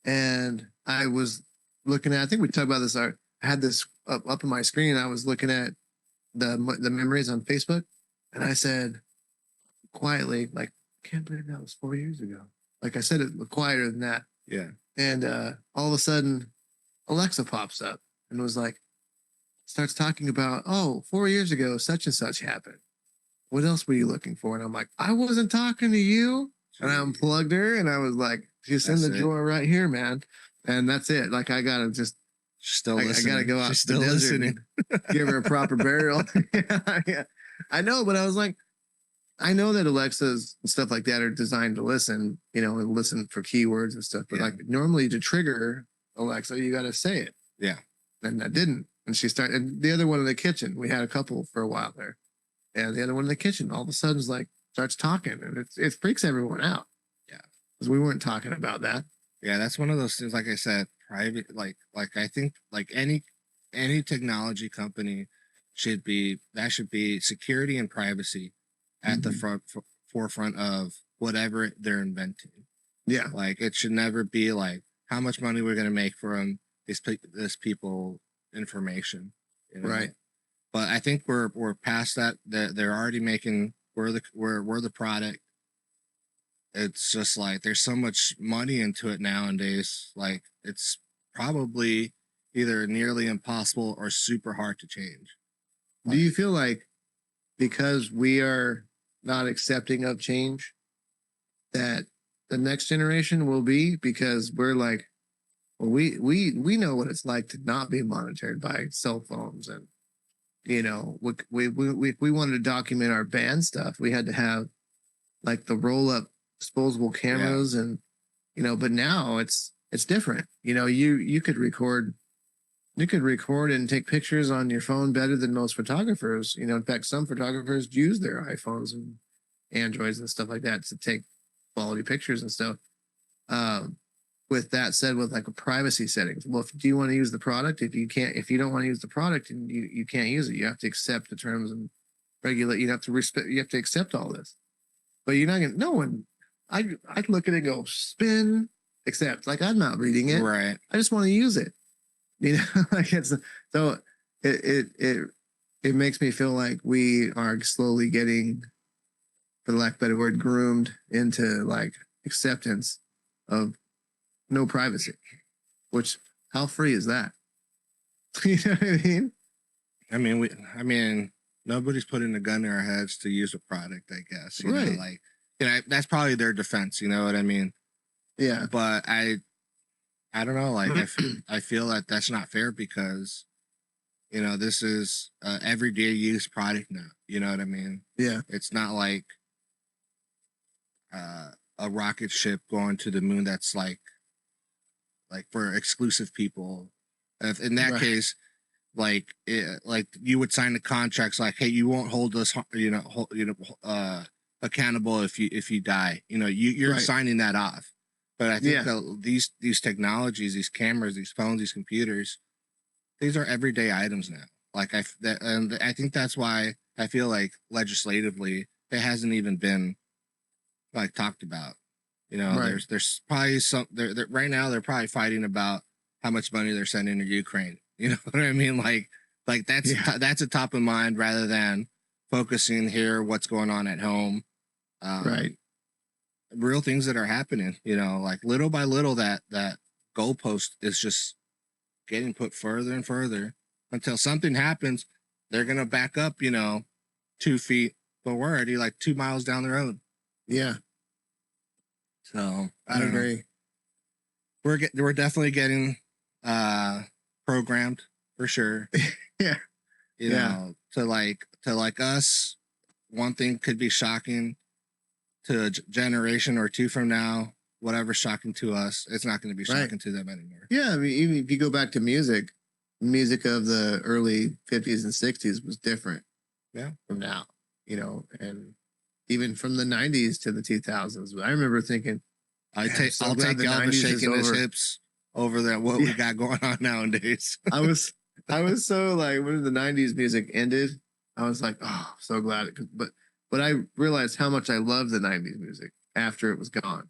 and I was looking at, I think we talked about this. I had this up on my screen. I was looking at the memories on Facebook, and I said quietly, like, I can't believe that was 4 years ago. Like I said it quieter than that. Yeah. And all of a sudden, Alexa pops up and was like, starts talking about, 4 years ago, such and such happened. What else were you looking for? And I'm like, I wasn't talking to you. And I unplugged her, and I was like, she's in the drawer right here, man. And that's it. Like, I got to just, still listening. I got to go out She's to the desert and give her a proper burial. Yeah. I know, but I was like, I know that Alexas and stuff like that are designed to listen, and listen for keywords and stuff. But like normally to trigger Alexa, you got to say it. Yeah. And I didn't. And she started, and the other one in the kitchen, we had a couple for a while there. And the other one in the kitchen all of a sudden is like, starts talking, and it freaks everyone out. Yeah. Because we weren't talking about that. Yeah. That's one of those things, like I said, private, like I think like any technology company should be security and privacy at the forefront of whatever they're inventing. Yeah. Like it should never be like how much money we're going to make from this people information. Right. But I think we're past that. They're already making, we're the product. It's just like there's so much money into it nowadays. Like it's probably either nearly impossible or super hard to change. Do you feel like because we are not accepting of change that the next generation will be, because we're like, well, we know what it's like to not be monitored by cell phones, and we wanted to document our band stuff, we had to have like the roll up disposable cameras, and but now it's different. You could record and take pictures on your phone better than most photographers. In fact, some photographers use their iPhones and Androids and stuff like that to take quality pictures and stuff. With that said, with like a privacy settings, well, do you want to use the product? If you don't want to use the product, and you can't use it, you have to accept the terms and regulate. You have to respect. You have to accept all this. But you're not gonna. No one. I'd look at it and go spin, accept. Like I'm not reading it. Right. I just want to use it. Like so it makes me feel like we are slowly getting, for the lack of a better word, groomed into like acceptance of no privacy. Which, how free is that? You know what I mean? I mean, nobody's putting a gun in our heads to use a product, I guess. You know, like, that's probably their defense. You know what I mean? Yeah. But I don't know. Like, I feel that that's not fair because, this is everyday use product now. You know what I mean? Yeah. It's not like a rocket ship going to the moon that's like for exclusive people. If in that case, like you would sign the contracts like, hey, you won't hold us, accountable if you die. You're signing that off. But I think these technologies, these cameras, these phones, these computers, these are everyday items now. Like and I think that's why I feel like legislatively it hasn't even been like talked about. You know, Right. there's probably some right now they're probably fighting about how much money they're sending to Ukraine. You know what I mean? Like that's a top of mind rather than focusing here what's going on at home. Right. Real things that are happening. You know, like little by little that goalpost is just getting put further and further until something happens. They're gonna back up. You know, 2 feet, but we're already like 2 miles down the road. Yeah. So I don't know. We're definitely getting programmed for sure. Yeah. You know, to like us, one thing could be shocking to a generation or two from now. Whatever's shocking to us, it's not going to be shocking to them anymore. Yeah, I mean, even if you go back to music of the early 50s and 60s was different. Yeah. From now, you know, and even from the 90s to the 2000s. I remember thinking, I'll take Elvis shaking his hips over that what we got going on nowadays. I was so like when the 90s music ended, I was like, oh, so glad but I realized how much I loved the 90s music after it was gone.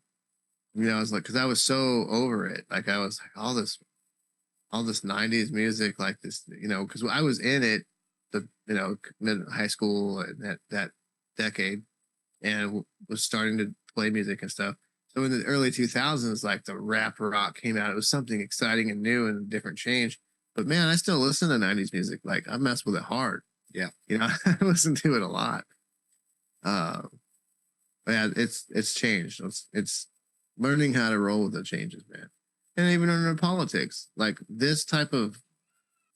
You know, I was like, because I was so over it. Like I was like, all this 90s music, like this, you know, because I was in it, mid high school and that decade, and was starting to play music and stuff. So in the early 2000s, like the rap rock came out. It was something exciting and new and a different change. But man, I still listen to 90s music. Like I mess with it hard. Yeah. You know, I listen to it a lot. Yeah, it's changed. It's learning how to roll with the changes, man. And even in politics, like this type of.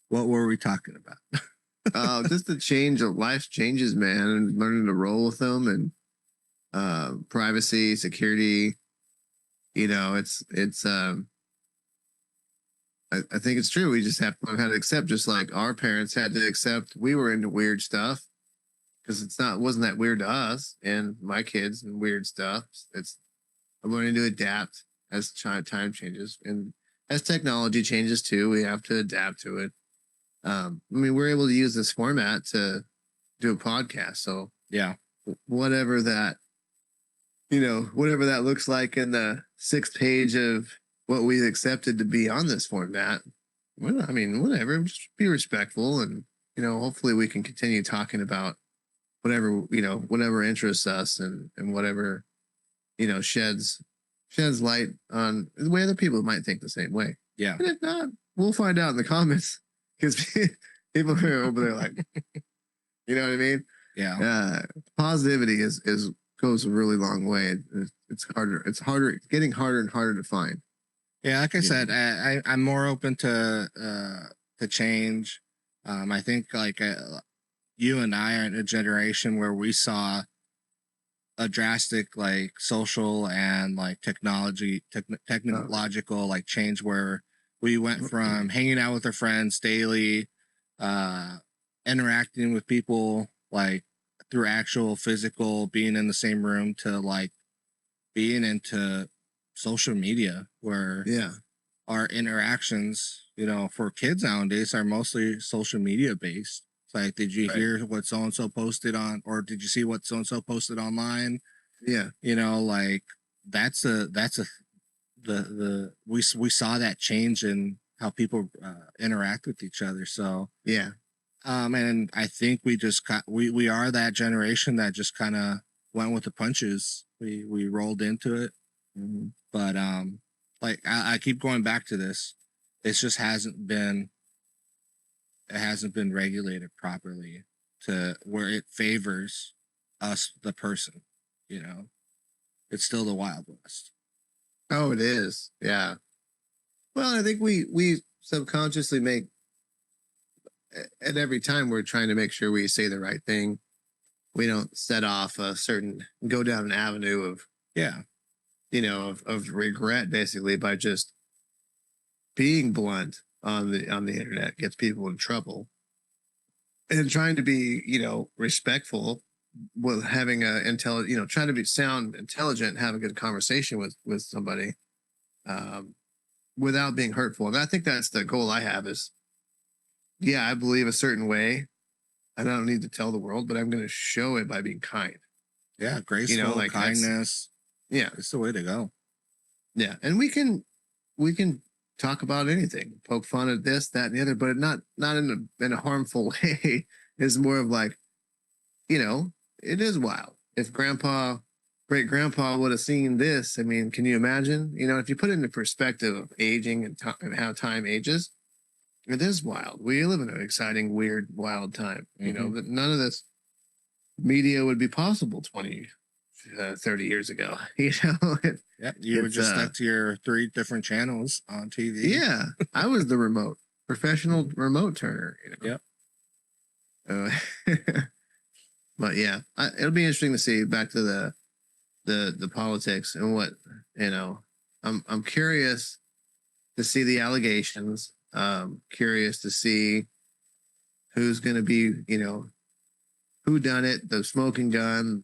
What were we talking about? Just the change of life changes, man, and learning to roll with them and privacy, security. You know, I think it's true. We just have to learn how to accept, just like our parents had to accept we were into weird stuff because wasn't that weird to us and my kids and weird stuff. I'm learning to adapt as time changes and as technology changes too. We have to adapt to it. I mean, we're able to use this format to do a podcast. So yeah, whatever that looks like in the 6th page of what we accepted to be on this format. Well, I mean, whatever, just be respectful. And, you know, hopefully we can continue talking about whatever interests us and whatever, you know, sheds light on the way other people might think the same way. Yeah. And if not, we'll find out in the comments because people are over there like, you know what I mean? Yeah. Positivity goes a really long way. It's harder. It's getting harder and harder to find. Yeah, like I said, I'm more open to change. I think like you and I are in a generation where we saw a drastic like social and like technological like change where we went from hanging out with our friends daily, interacting with people like through actual physical being in the same room to like being into social media where our interactions, you know, for kids nowadays are mostly social media based. It's like, did you hear what so and so posted on, or did you see what so and so posted online? Yeah, you know, like we saw that change in how people interact with each other. So yeah, and I think we are that generation that just kind of went with the punches. We rolled into it. Mm-hmm. But like I keep going back to this. It just hasn't been regulated properly to where it favors us, the person. You know, it's still the Wild West. Oh, it is. Yeah. Well, I think we subconsciously make at every time we're trying to make sure we say the right thing. We don't set off go down an avenue of of regret, basically, by just being blunt on the internet gets people in trouble. And trying to be, you know, respectful with having trying to sound intelligent, have a good conversation with somebody. without being hurtful. And I think that's the goal I have is, yeah, I believe a certain way. I don't need to tell the world, but I'm going to show it by being kind. Yeah, graceful, like kindness. Yeah, it's the way to go. Yeah, and we can talk about anything, poke fun at this, that, and the other, but not in a harmful way. It's more of like, it is wild. If great grandpa would have seen this, I mean, can you imagine? If you put it into perspective of aging and how time ages, it is wild. We live in an exciting, weird, wild time. That none of this media would be possible 30 years ago. Yeah, you were just stuck to your 3 different channels on TV. Yeah, I was the professional remote turner. Yep. But yeah, it'll be interesting to see back to the politics and what I'm curious to see the allegations. Curious to see who's going to be who done it, the smoking gun,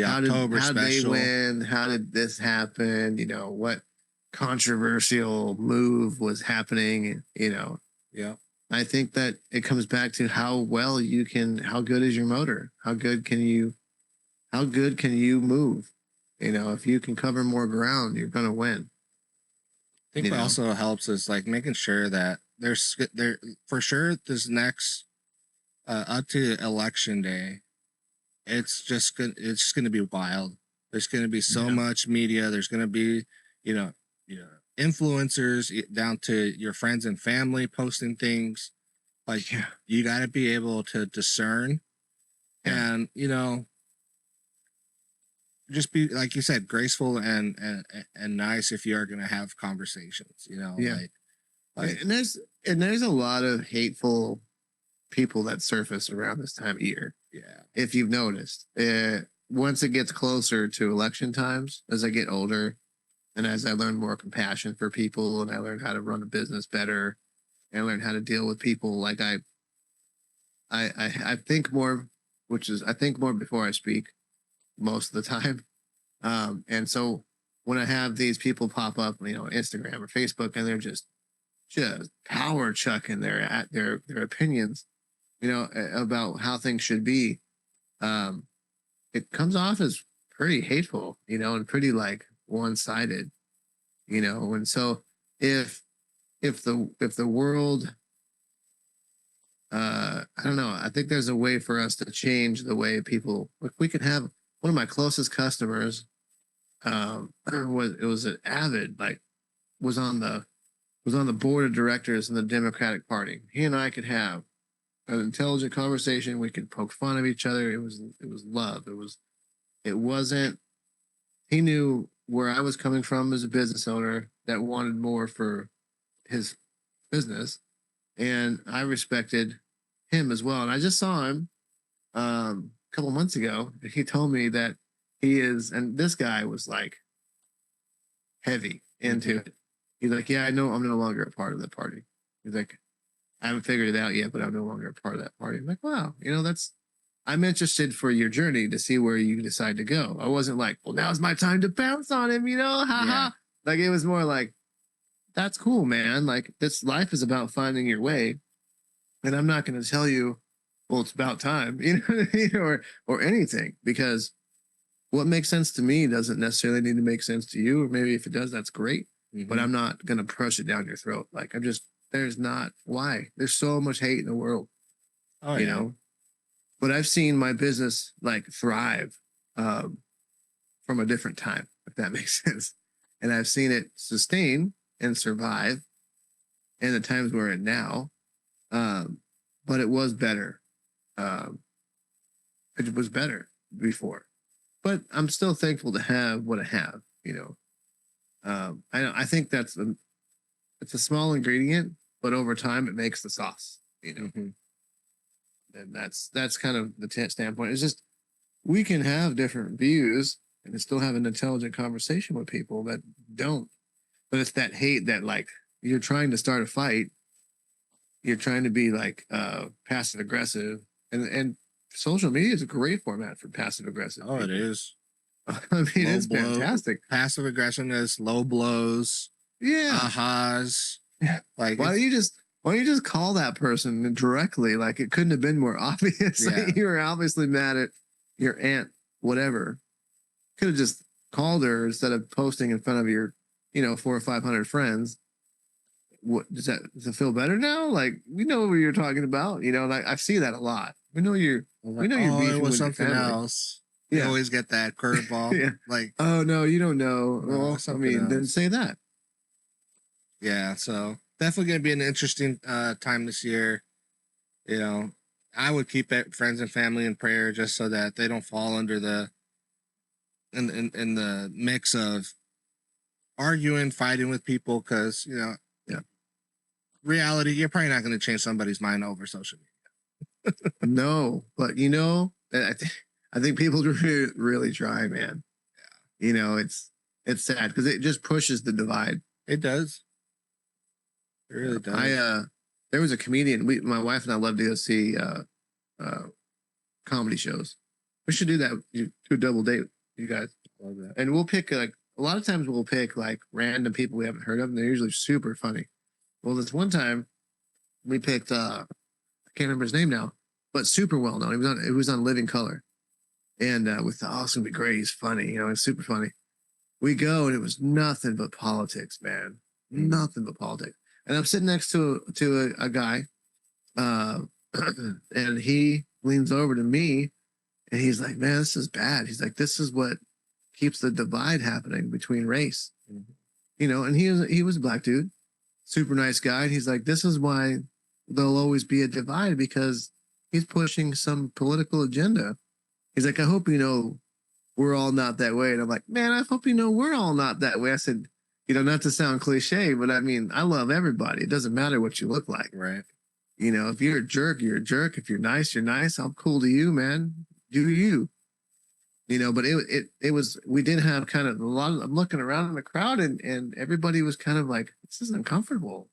how did they win? How did this happen? What controversial move was happening? Yeah. I think that it comes back to how good is your motor? How good can you move? If you can cover more ground, you're going to win. I think what also helps is like making sure that there's for sure this next up to election day, it's just gonna be wild. There's gonna be so much media. There's gonna be influencers down to your friends and family posting things. Like you got to be able to discern, and just be, like you said, graceful and nice if you are gonna have conversations. Like and there's a lot of hateful people that surface around this time of year. Yeah. If you've noticed, once it gets closer to election times, as I get older and as I learn more compassion for people and I learn how to run a business better and I learn how to deal with people, like I think more, I think more before I speak most of the time. And so when I have these people pop up, Instagram or Facebook, and they're just power chucking their opinions, about how things should be, it comes off as pretty hateful, and pretty like one-sided, and so if the world, I don't know, I think there's a way for us to change the way people, like we could have one of my closest customers, was an avid, like was on the board of directors in the Democratic Party. He and I could have an intelligent conversation. We could poke fun of each other. It was love. It wasn't, he knew where I was coming from as a business owner that wanted more for his business. And I respected him as well. And I just saw him a couple months ago. He told me that he is, and this guy was like heavy into it. He's like, yeah, I know I'm no longer a part of the party. He's like, I haven't figured it out yet, but I'm no longer a part of that party. I'm like, wow, I'm interested for your journey to see where you decide to go. I wasn't like, well, now's my time to bounce on him, ha. Like, it was more like, that's cool, man. Like, this life is about finding your way. And I'm not going to tell you, well, it's about time, or anything, because what makes sense to me doesn't necessarily need to make sense to you. Or maybe if it does, that's great. But I'm not going to push it down your throat. Like, there's not, why? There's so much hate in the world, you know? But I've seen my business like thrive from a different time, if that makes sense. And I've seen it sustain and survive in the times we're in now. But it was better. It was better before. But I'm still thankful to have what I have, I think it's a small ingredient, but over time it makes the sauce, And that's kind of the standpoint. It's just, we can have different views and still have an intelligent conversation with people that don't. But it's that hate that, like, you're trying to start a fight. You're trying to be like passive aggressive, and social media is a great format for passive aggressive. Oh, people. It is. I mean, it's fantastic. Passive aggressiveness, low blows. Yeah. Ahas. Like, why don't you just call that person directly? Like, it couldn't have been more obvious. Yeah. Like, you were obviously mad at your aunt, whatever. Could have just called her instead of posting in front of your, 400 or 500 friends. What does it feel better now? Like, we know what you're talking about. Like, I see that a lot. We know you're beefing it was with your something family. else. You always get that curveball. Yeah. Like, oh no, you don't know. No, Well, I mean, then say that. Yeah, so definitely gonna be an interesting time this year. I would keep it friends and family in prayer just so that they don't fall under the in the mix of arguing, fighting with people, because Yeah. reality, you're probably not going to change somebody's mind over social media. No, but I think people really try, man. Yeah. It's sad because it just pushes the divide. It does. It really does. There was a comedian. My wife and I love to go see comedy shows. We should do that. Do a double date, you guys. Love that. And we'll pick a lot of times we'll pick like random people we haven't heard of, and they're usually super funny. Well, this one time we picked I can't remember his name now, but super well known. It was on Living Color, and it's gonna be great. He's funny, it's super funny. We go and it was nothing but politics, man. Nothing but politics. And I'm sitting next to a guy, and he leans over to me, and he's like, "Man, this is bad." He's like, "This is what keeps the divide happening between race." And he was a black dude, super nice guy. And he's like, "This is why there'll always be a divide, because he's pushing some political agenda." He's like, "I hope we're all not that way." And I'm like, "Man, I hope we're all not that way." I said, not to sound cliche, but I mean, I love everybody. It doesn't matter what you look like. Right. If you're a jerk, you're a jerk. If you're nice, you're nice. I'm cool to you, man. Do you? But it was, we did have kind of a lot of, I'm looking around in the crowd, and everybody was kind of like, this is uncomfortable.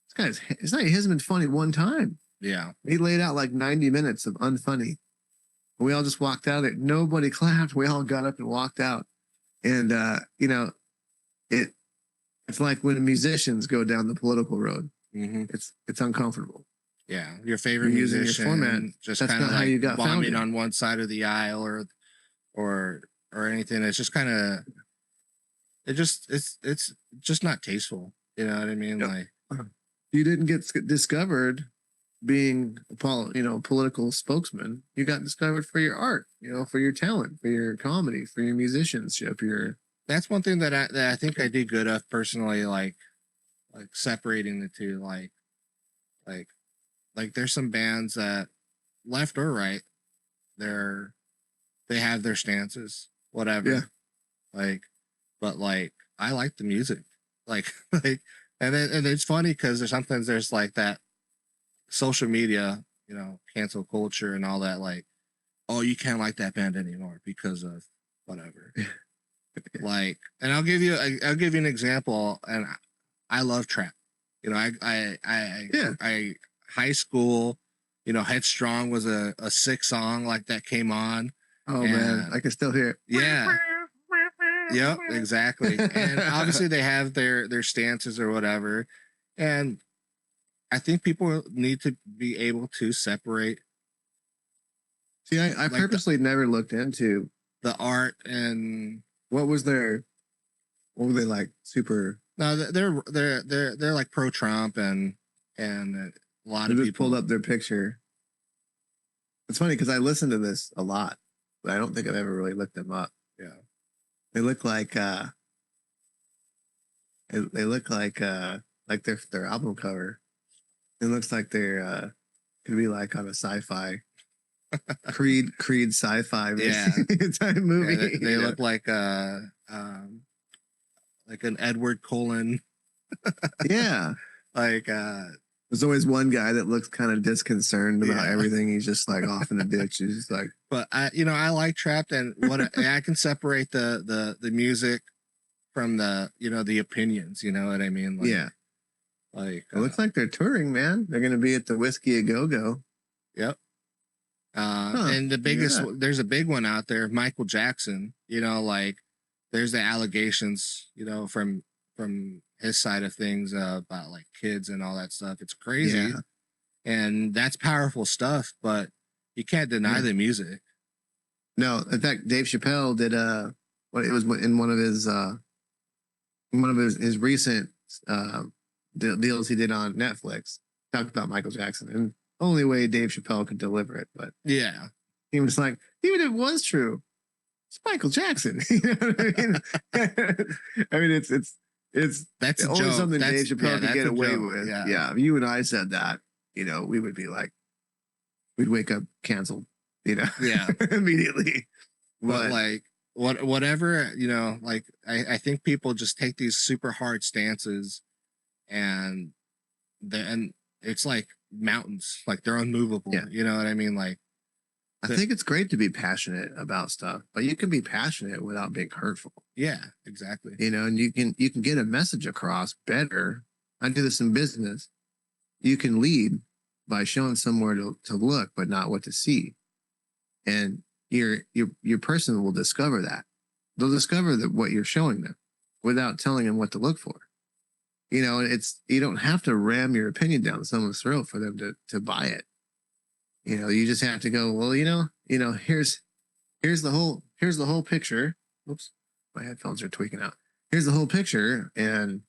This guy's, it's not, he hasn't been funny one time. Yeah. He laid out like 90 minutes of unfunny. We all just walked out of it. Nobody clapped. We all got up and walked out. And, it's like when musicians go down the political road. Mm-hmm. It's uncomfortable. Yeah, your favorite musician, using your format. Just kind of like how you got bombing on one side of the aisle, or anything. It's just kind of, it's just not tasteful. You know what I mean? Yep. Like, you didn't get discovered being a political spokesman. You got discovered for your art, for your talent, for your comedy, for your musicianship, That's one thing that I think I did good of personally, like separating the two. Like there's some bands that, left or right, they have their stances, whatever. Yeah. But I like the music, and it's funny because there's like that social media, cancel culture and all that. Like, oh, you can't like that band anymore because of whatever. And I'll give you an example. And I love trap. I high school, Headstrong was a sick song like that came on. Oh man, I can still hear it. Yeah. Yep, exactly. And obviously they have their stances or whatever. And I think people need to be able to separate. See, I purposely never looked into the art and what were they like? Super. No, they're like pro Trump and a lot of people pulled up their picture. It's funny because I listen to this a lot, but I don't think I've ever really looked them up. Yeah, they look like their album cover. It looks like they're could be like on a sci-fi Creed sci-fi type movie. Yeah, they look like an Edward Cullen. Yeah. There's always one guy that looks kind of disconcerted about everything. He's just like off in the ditch. He's just like, but I like Trapped, and I can separate the music from the opinions. You know what I mean? It looks like they're touring, man. They're going to be at the Whisky a Go-Go. Yep. And the biggest, there's a big one out there, Michael Jackson. There's the allegations, from from his side of things about like kids and all that stuff. It's crazy, Yeah. and that's powerful stuff. But you can't deny the music. No, in fact, Dave Chappelle did what it was in one of his recent deals he did on Netflix. Talked about Michael Jackson, and only way Dave Chappelle could deliver it. But yeah, he was like, even if it was true, it's Michael Jackson. You know what I mean? I mean, it's that's only joke. something Dave Chappelle could get away with. Yeah. If you and I said that, you know, we would be like, we'd wake up canceled, you know, immediately. But like whatever, you know, like I think people just take these super hard stances, and it's like mountains, like they're unmovable. Yeah. You know what I mean? Like, I think it's great to be passionate about stuff, but you can be passionate without being hurtful. Yeah, exactly. You know, and you can get a message across better. I do this in business. You can lead by showing somewhere to look, but not what to see. And your person will discover that. They'll discover that what you're showing them without telling them what to look for. You know, you don't have to ram your opinion down someone's throat for them to buy it. You know, you just have to go, well, you know, here's the whole picture. Oops, my headphones are tweaking out. Here's the whole picture, and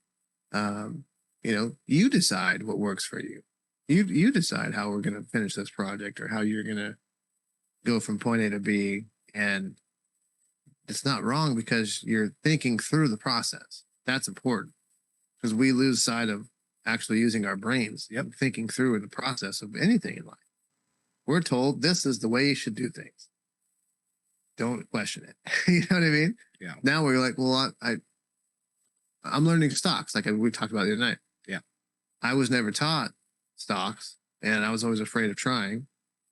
you know, you decide what works for you. You decide how we're going to finish this project or how you're going to go from point A to B. And it's not wrong because you're thinking through the process. That's important because we lose sight of actually using our brains, thinking through the process of anything in life. We're told this is the way you should do things. Don't question it. You know what I mean? Yeah. Now we're like, well, I'm learning stocks, like we talked about the other night. Yeah. I was never taught stocks, and I was always afraid of trying.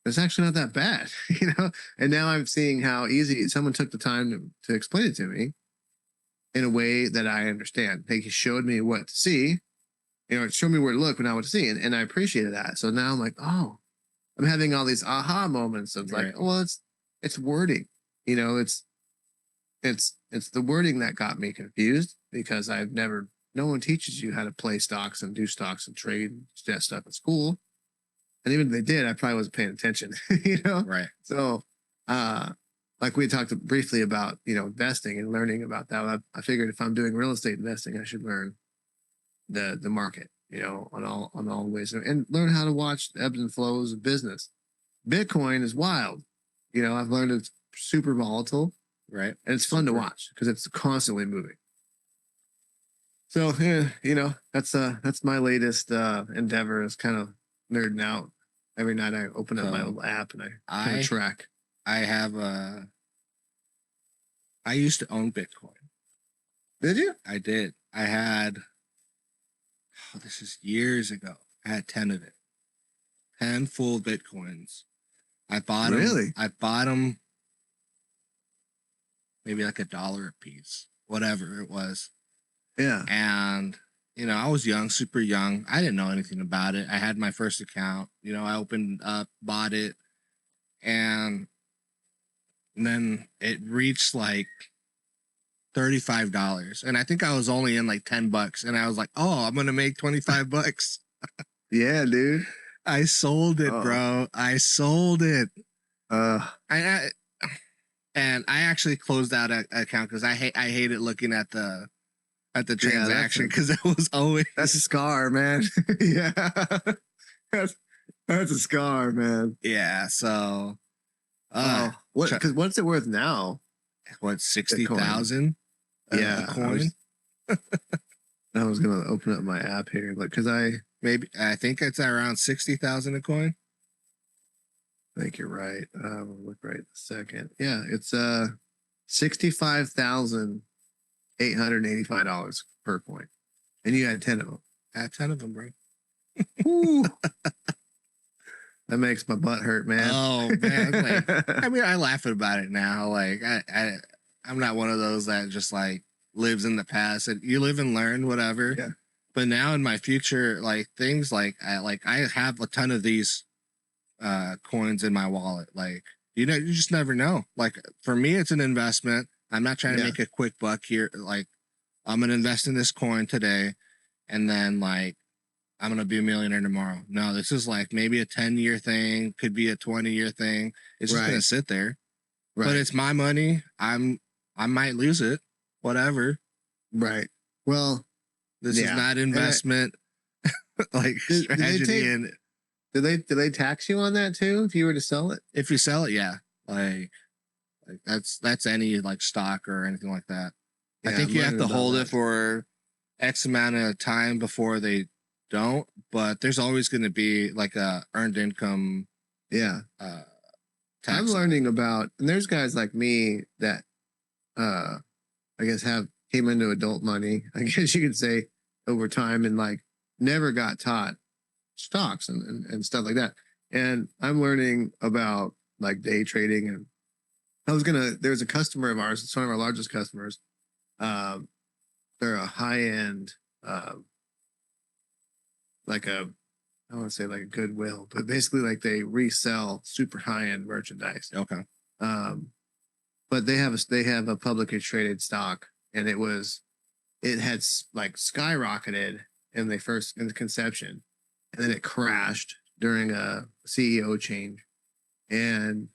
It's actually not that bad, you know? And now I'm seeing how easy someone took the time to explain it to me in a way that I understand. He showed me what to see, you know, it showed me where to look, but not what to see. And I appreciated that. So now I'm like, oh, I'm having all these aha moments of like, well, it's wording, you know, it's the wording that got me confused because no one teaches you how to play stocks and do stocks and trade that stuff in school. And even if they did, I probably wasn't paying attention, you know? Right. So, like we talked briefly about, you know, investing and learning about that. I figured if I'm doing real estate investing, I should learn the market, you know, on all ways, and learn how to watch the ebbs and flows of business. Bitcoin is wild. You know, I've learned it's super volatile. Right. And it's fun to watch because it's constantly moving. So, yeah, you know, that's my latest endeavor is kind of nerding out. Every night I open up my little app and I kind of track. I used to own Bitcoin. Did you? I did. I had, this is years ago. I had 10 of it. 10 full Bitcoins. I bought them. Really? I bought them maybe like $1 a piece, whatever it was. Yeah. And, you know, I was young, super young. I didn't know anything about it. I had my first account. You know, I opened up, bought it, and then it reached like $35. And I think I was only in like $10. And I was like, oh, I'm going to make $25. Yeah, dude. I sold it, bro. I sold it. And I actually closed out an account because I hated looking at the transaction because it was always, that's a scar, man. Yeah, that's a scar, man. Yeah. So, what? Because what's it worth now? What, 60,000? Yeah, a coin. I was gonna open up my app here, like, because I think it's around 60,000 a coin. I think you're right. We'll look right in a second. Yeah, it's $65,885 per coin, and you had 10 of them. I had 10 of them, bro. That makes my butt hurt, man. Oh man, like, I mean, I laugh about it now. Like, I'm not one of those that just like lives in the past. And you live and learn, whatever. Yeah. But now in my future, like things like I have a ton of these coins in my wallet. Like, you know, you just never know. Like for me, it's an investment. I'm not trying to make a quick buck here. Like I'm going to invest in this coin today, and then like I'm going to be a millionaire tomorrow. No, this is like maybe a 10-year thing, could be a 20-year thing. It's just going to sit there. Right. But it's my money. I might lose it. Whatever. Right. Well, this is not investment like strategy. Do they tax you on that too if you were to sell it? If you sell it, yeah. Like that's any like stock or anything like that. Yeah, I think you have to hold it for X amount of time before they don't, but there's always going to be like a earned income. Yeah. I'm learning about, and there's guys like me that I guess came into adult money, I guess you could say, over time, and like never got taught stocks and stuff like that. And I'm learning about like day trading. And there's a customer of ours, it's one of our largest customers. They're a high-end, like I want to say like a Goodwill, but basically like they resell super high-end merchandise. Okay. But they have a publicly traded stock, and it had like skyrocketed in the conception, and then it crashed during a CEO change. And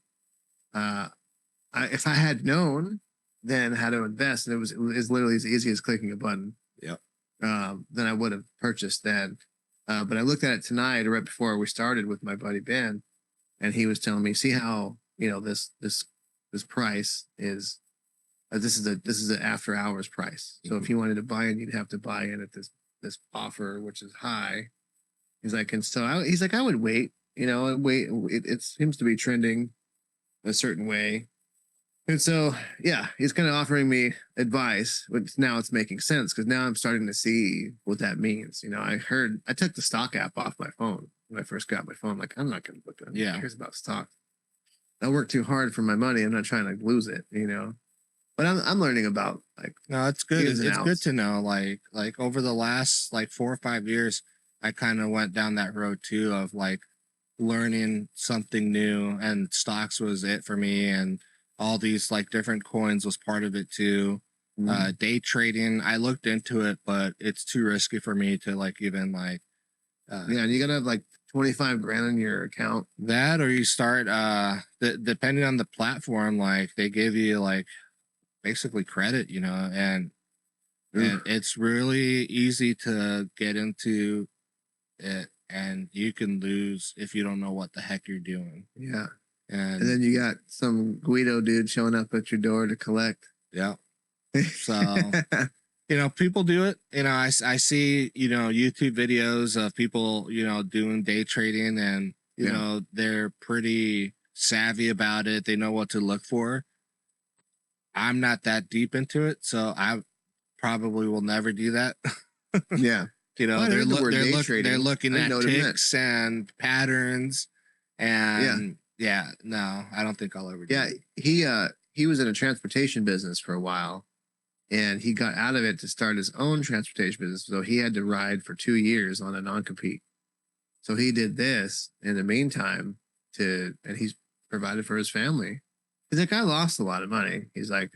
if I had known then how to invest, and it was literally as easy as clicking a button. Yep. Then I would have purchased then. But I looked at it tonight, right before we started, with my buddy Ben, and he was telling me, see how this price is. This is an after hours price. So if you wanted to buy in, you'd have to buy in at this offer, which is high. He's like, and so he's like, I would wait. Wait. It seems to be trending a certain way. And so, yeah, he's kind of offering me advice, but now it's making sense because now I'm starting to see what that means. I took the stock app off my phone when I first got my phone. Like, I'm not going to look at it. Yeah. Who cares about stocks? I work too hard for my money. I'm not trying to lose it, But I'm learning about like. No, it's good. It's good to know. Like over the last like 4 or 5 years, I kind of went down that road too of like learning something new, and stocks was it for me, and all these like different coins was part of it too. Day trading, I looked into it, but it's too risky for me to like even like. Yeah, and you gotta have like 25 grand in your account. That, or you start depending on the platform, like they give you like basically credit, and it's really easy to get into it, and you can lose if you don't know what the heck you're doing. Yeah. And then you got some Guido dude showing up at your door to collect. Yeah. So, people do it. I see, YouTube videos of people, doing day trading, and, they're pretty savvy about it. They know what to look for. I'm not that deep into it, so I probably will never do that. Yeah. They're looking at ticks and patterns, and no, I don't think I'll ever do it. He was in a transportation business for a while, and he got out of it to start his own transportation business. So he had to ride for 2 years on a non-compete. So he did this in the meantime and he's provided for his family. He's like, I lost a lot of money. He's like,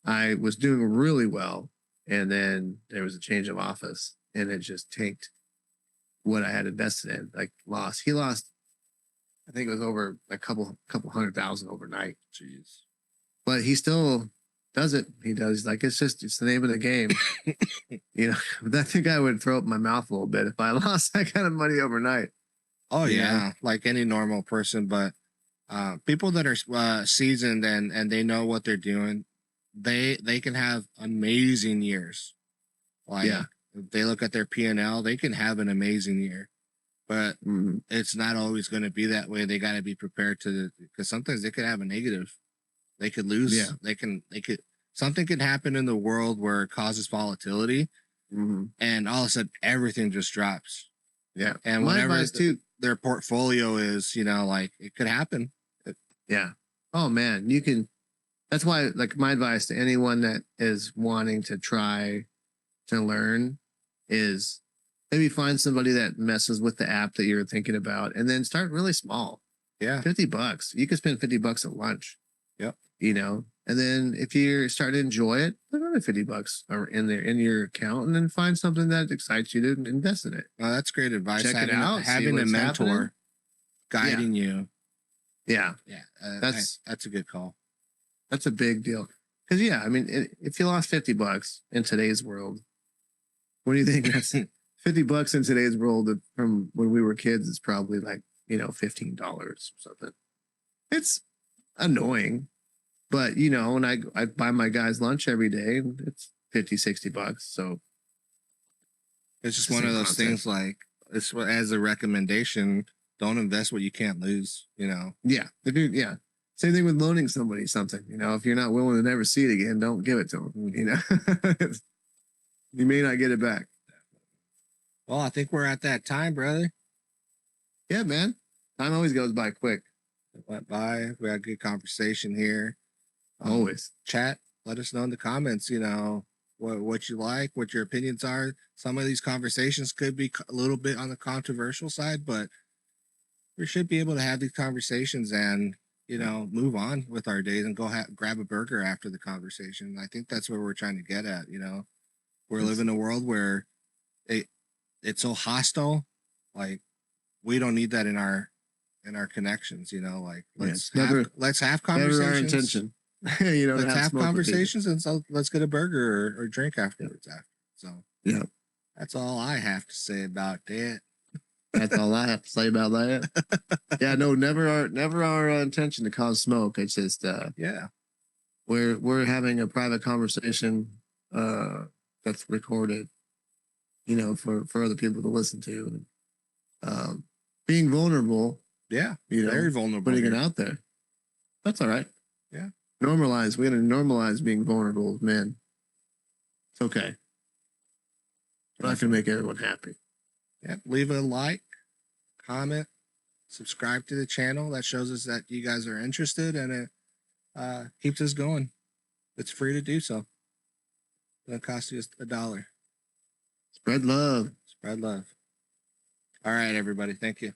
I was doing really well, and then there was a change of office, and it just tanked what I had invested in. Like he lost, I think it was over a couple $100,000 overnight. Jeez. But he still does it. He's like, it's the name of the game. I think I would throw up my mouth a little bit if I lost that kind of money overnight. Oh yeah, like any normal person. But people that are seasoned and they know what they're doing, they can have amazing years. Like if they look at their P&L, they can have an amazing year. But it's not always going to be that way. They got to be prepared because sometimes they could have a negative. They could lose. Yeah. They could. Something could happen in the world where it causes volatility, and all of a sudden everything just drops. Yeah. And whatever their portfolio is, like it could happen. Yeah. Oh man, you can. That's why, like, my advice to anyone that is wanting to try to learn is maybe find somebody that messes with the app that you're thinking about, and then start really small. Yeah. $50. You could spend $50 at lunch. Yep. And then if you're starting to enjoy it, put another $50 in there in your account, and then find something that excites you to invest in it. Oh, that's great advice. Check it out. Having a mentor guiding you. Yeah. Yeah. That's a good call. That's a big deal. Because I mean, if you lost $50 in today's world, what do you think? That's $50 in today's world from when we were kids is probably like, $15 or something. It's annoying, but when I buy my guys lunch every day, it's $50-$60. So it's just one of those things, like, it's as a recommendation, don't invest what you can't lose, Yeah. Same thing with loaning somebody something. If you're not willing to never see it again, don't give it to them. You may not get it back. Well, I think we're at that time, brother. Yeah, man. Time always goes by quick. It went by. We had a good conversation here. Always. Chat. Let us know in the comments, what you like, what your opinions are. Some of these conversations could be a little bit on the controversial side, but we should be able to have these conversations and, move on with our days and go grab a burger after the conversation. I think that's where we're trying to get at, We're living in a world where it's so hostile. Like, we don't need that in our connections, like, let's have conversations. Never our intention. Let's have conversations, and so let's get a burger or drink afterwards. So yeah, that's all I have to say about that. That's all I have to say about that. Yeah, no, never our intention to cause smoke. It's just we're having a private conversation that's recorded, for other people to listen to. Being vulnerable. Yeah, very vulnerable. Putting it out there. That's all right. Yeah. Normalize. We're going to normalize being vulnerable, man. It's okay. We're not going to make everyone happy. Yeah. Leave a like, comment, subscribe to the channel. That shows us that you guys are interested, and it keeps us going. It's free to do so. It doesn't cost you $1. Spread love. Spread love. All right, everybody. Thank you.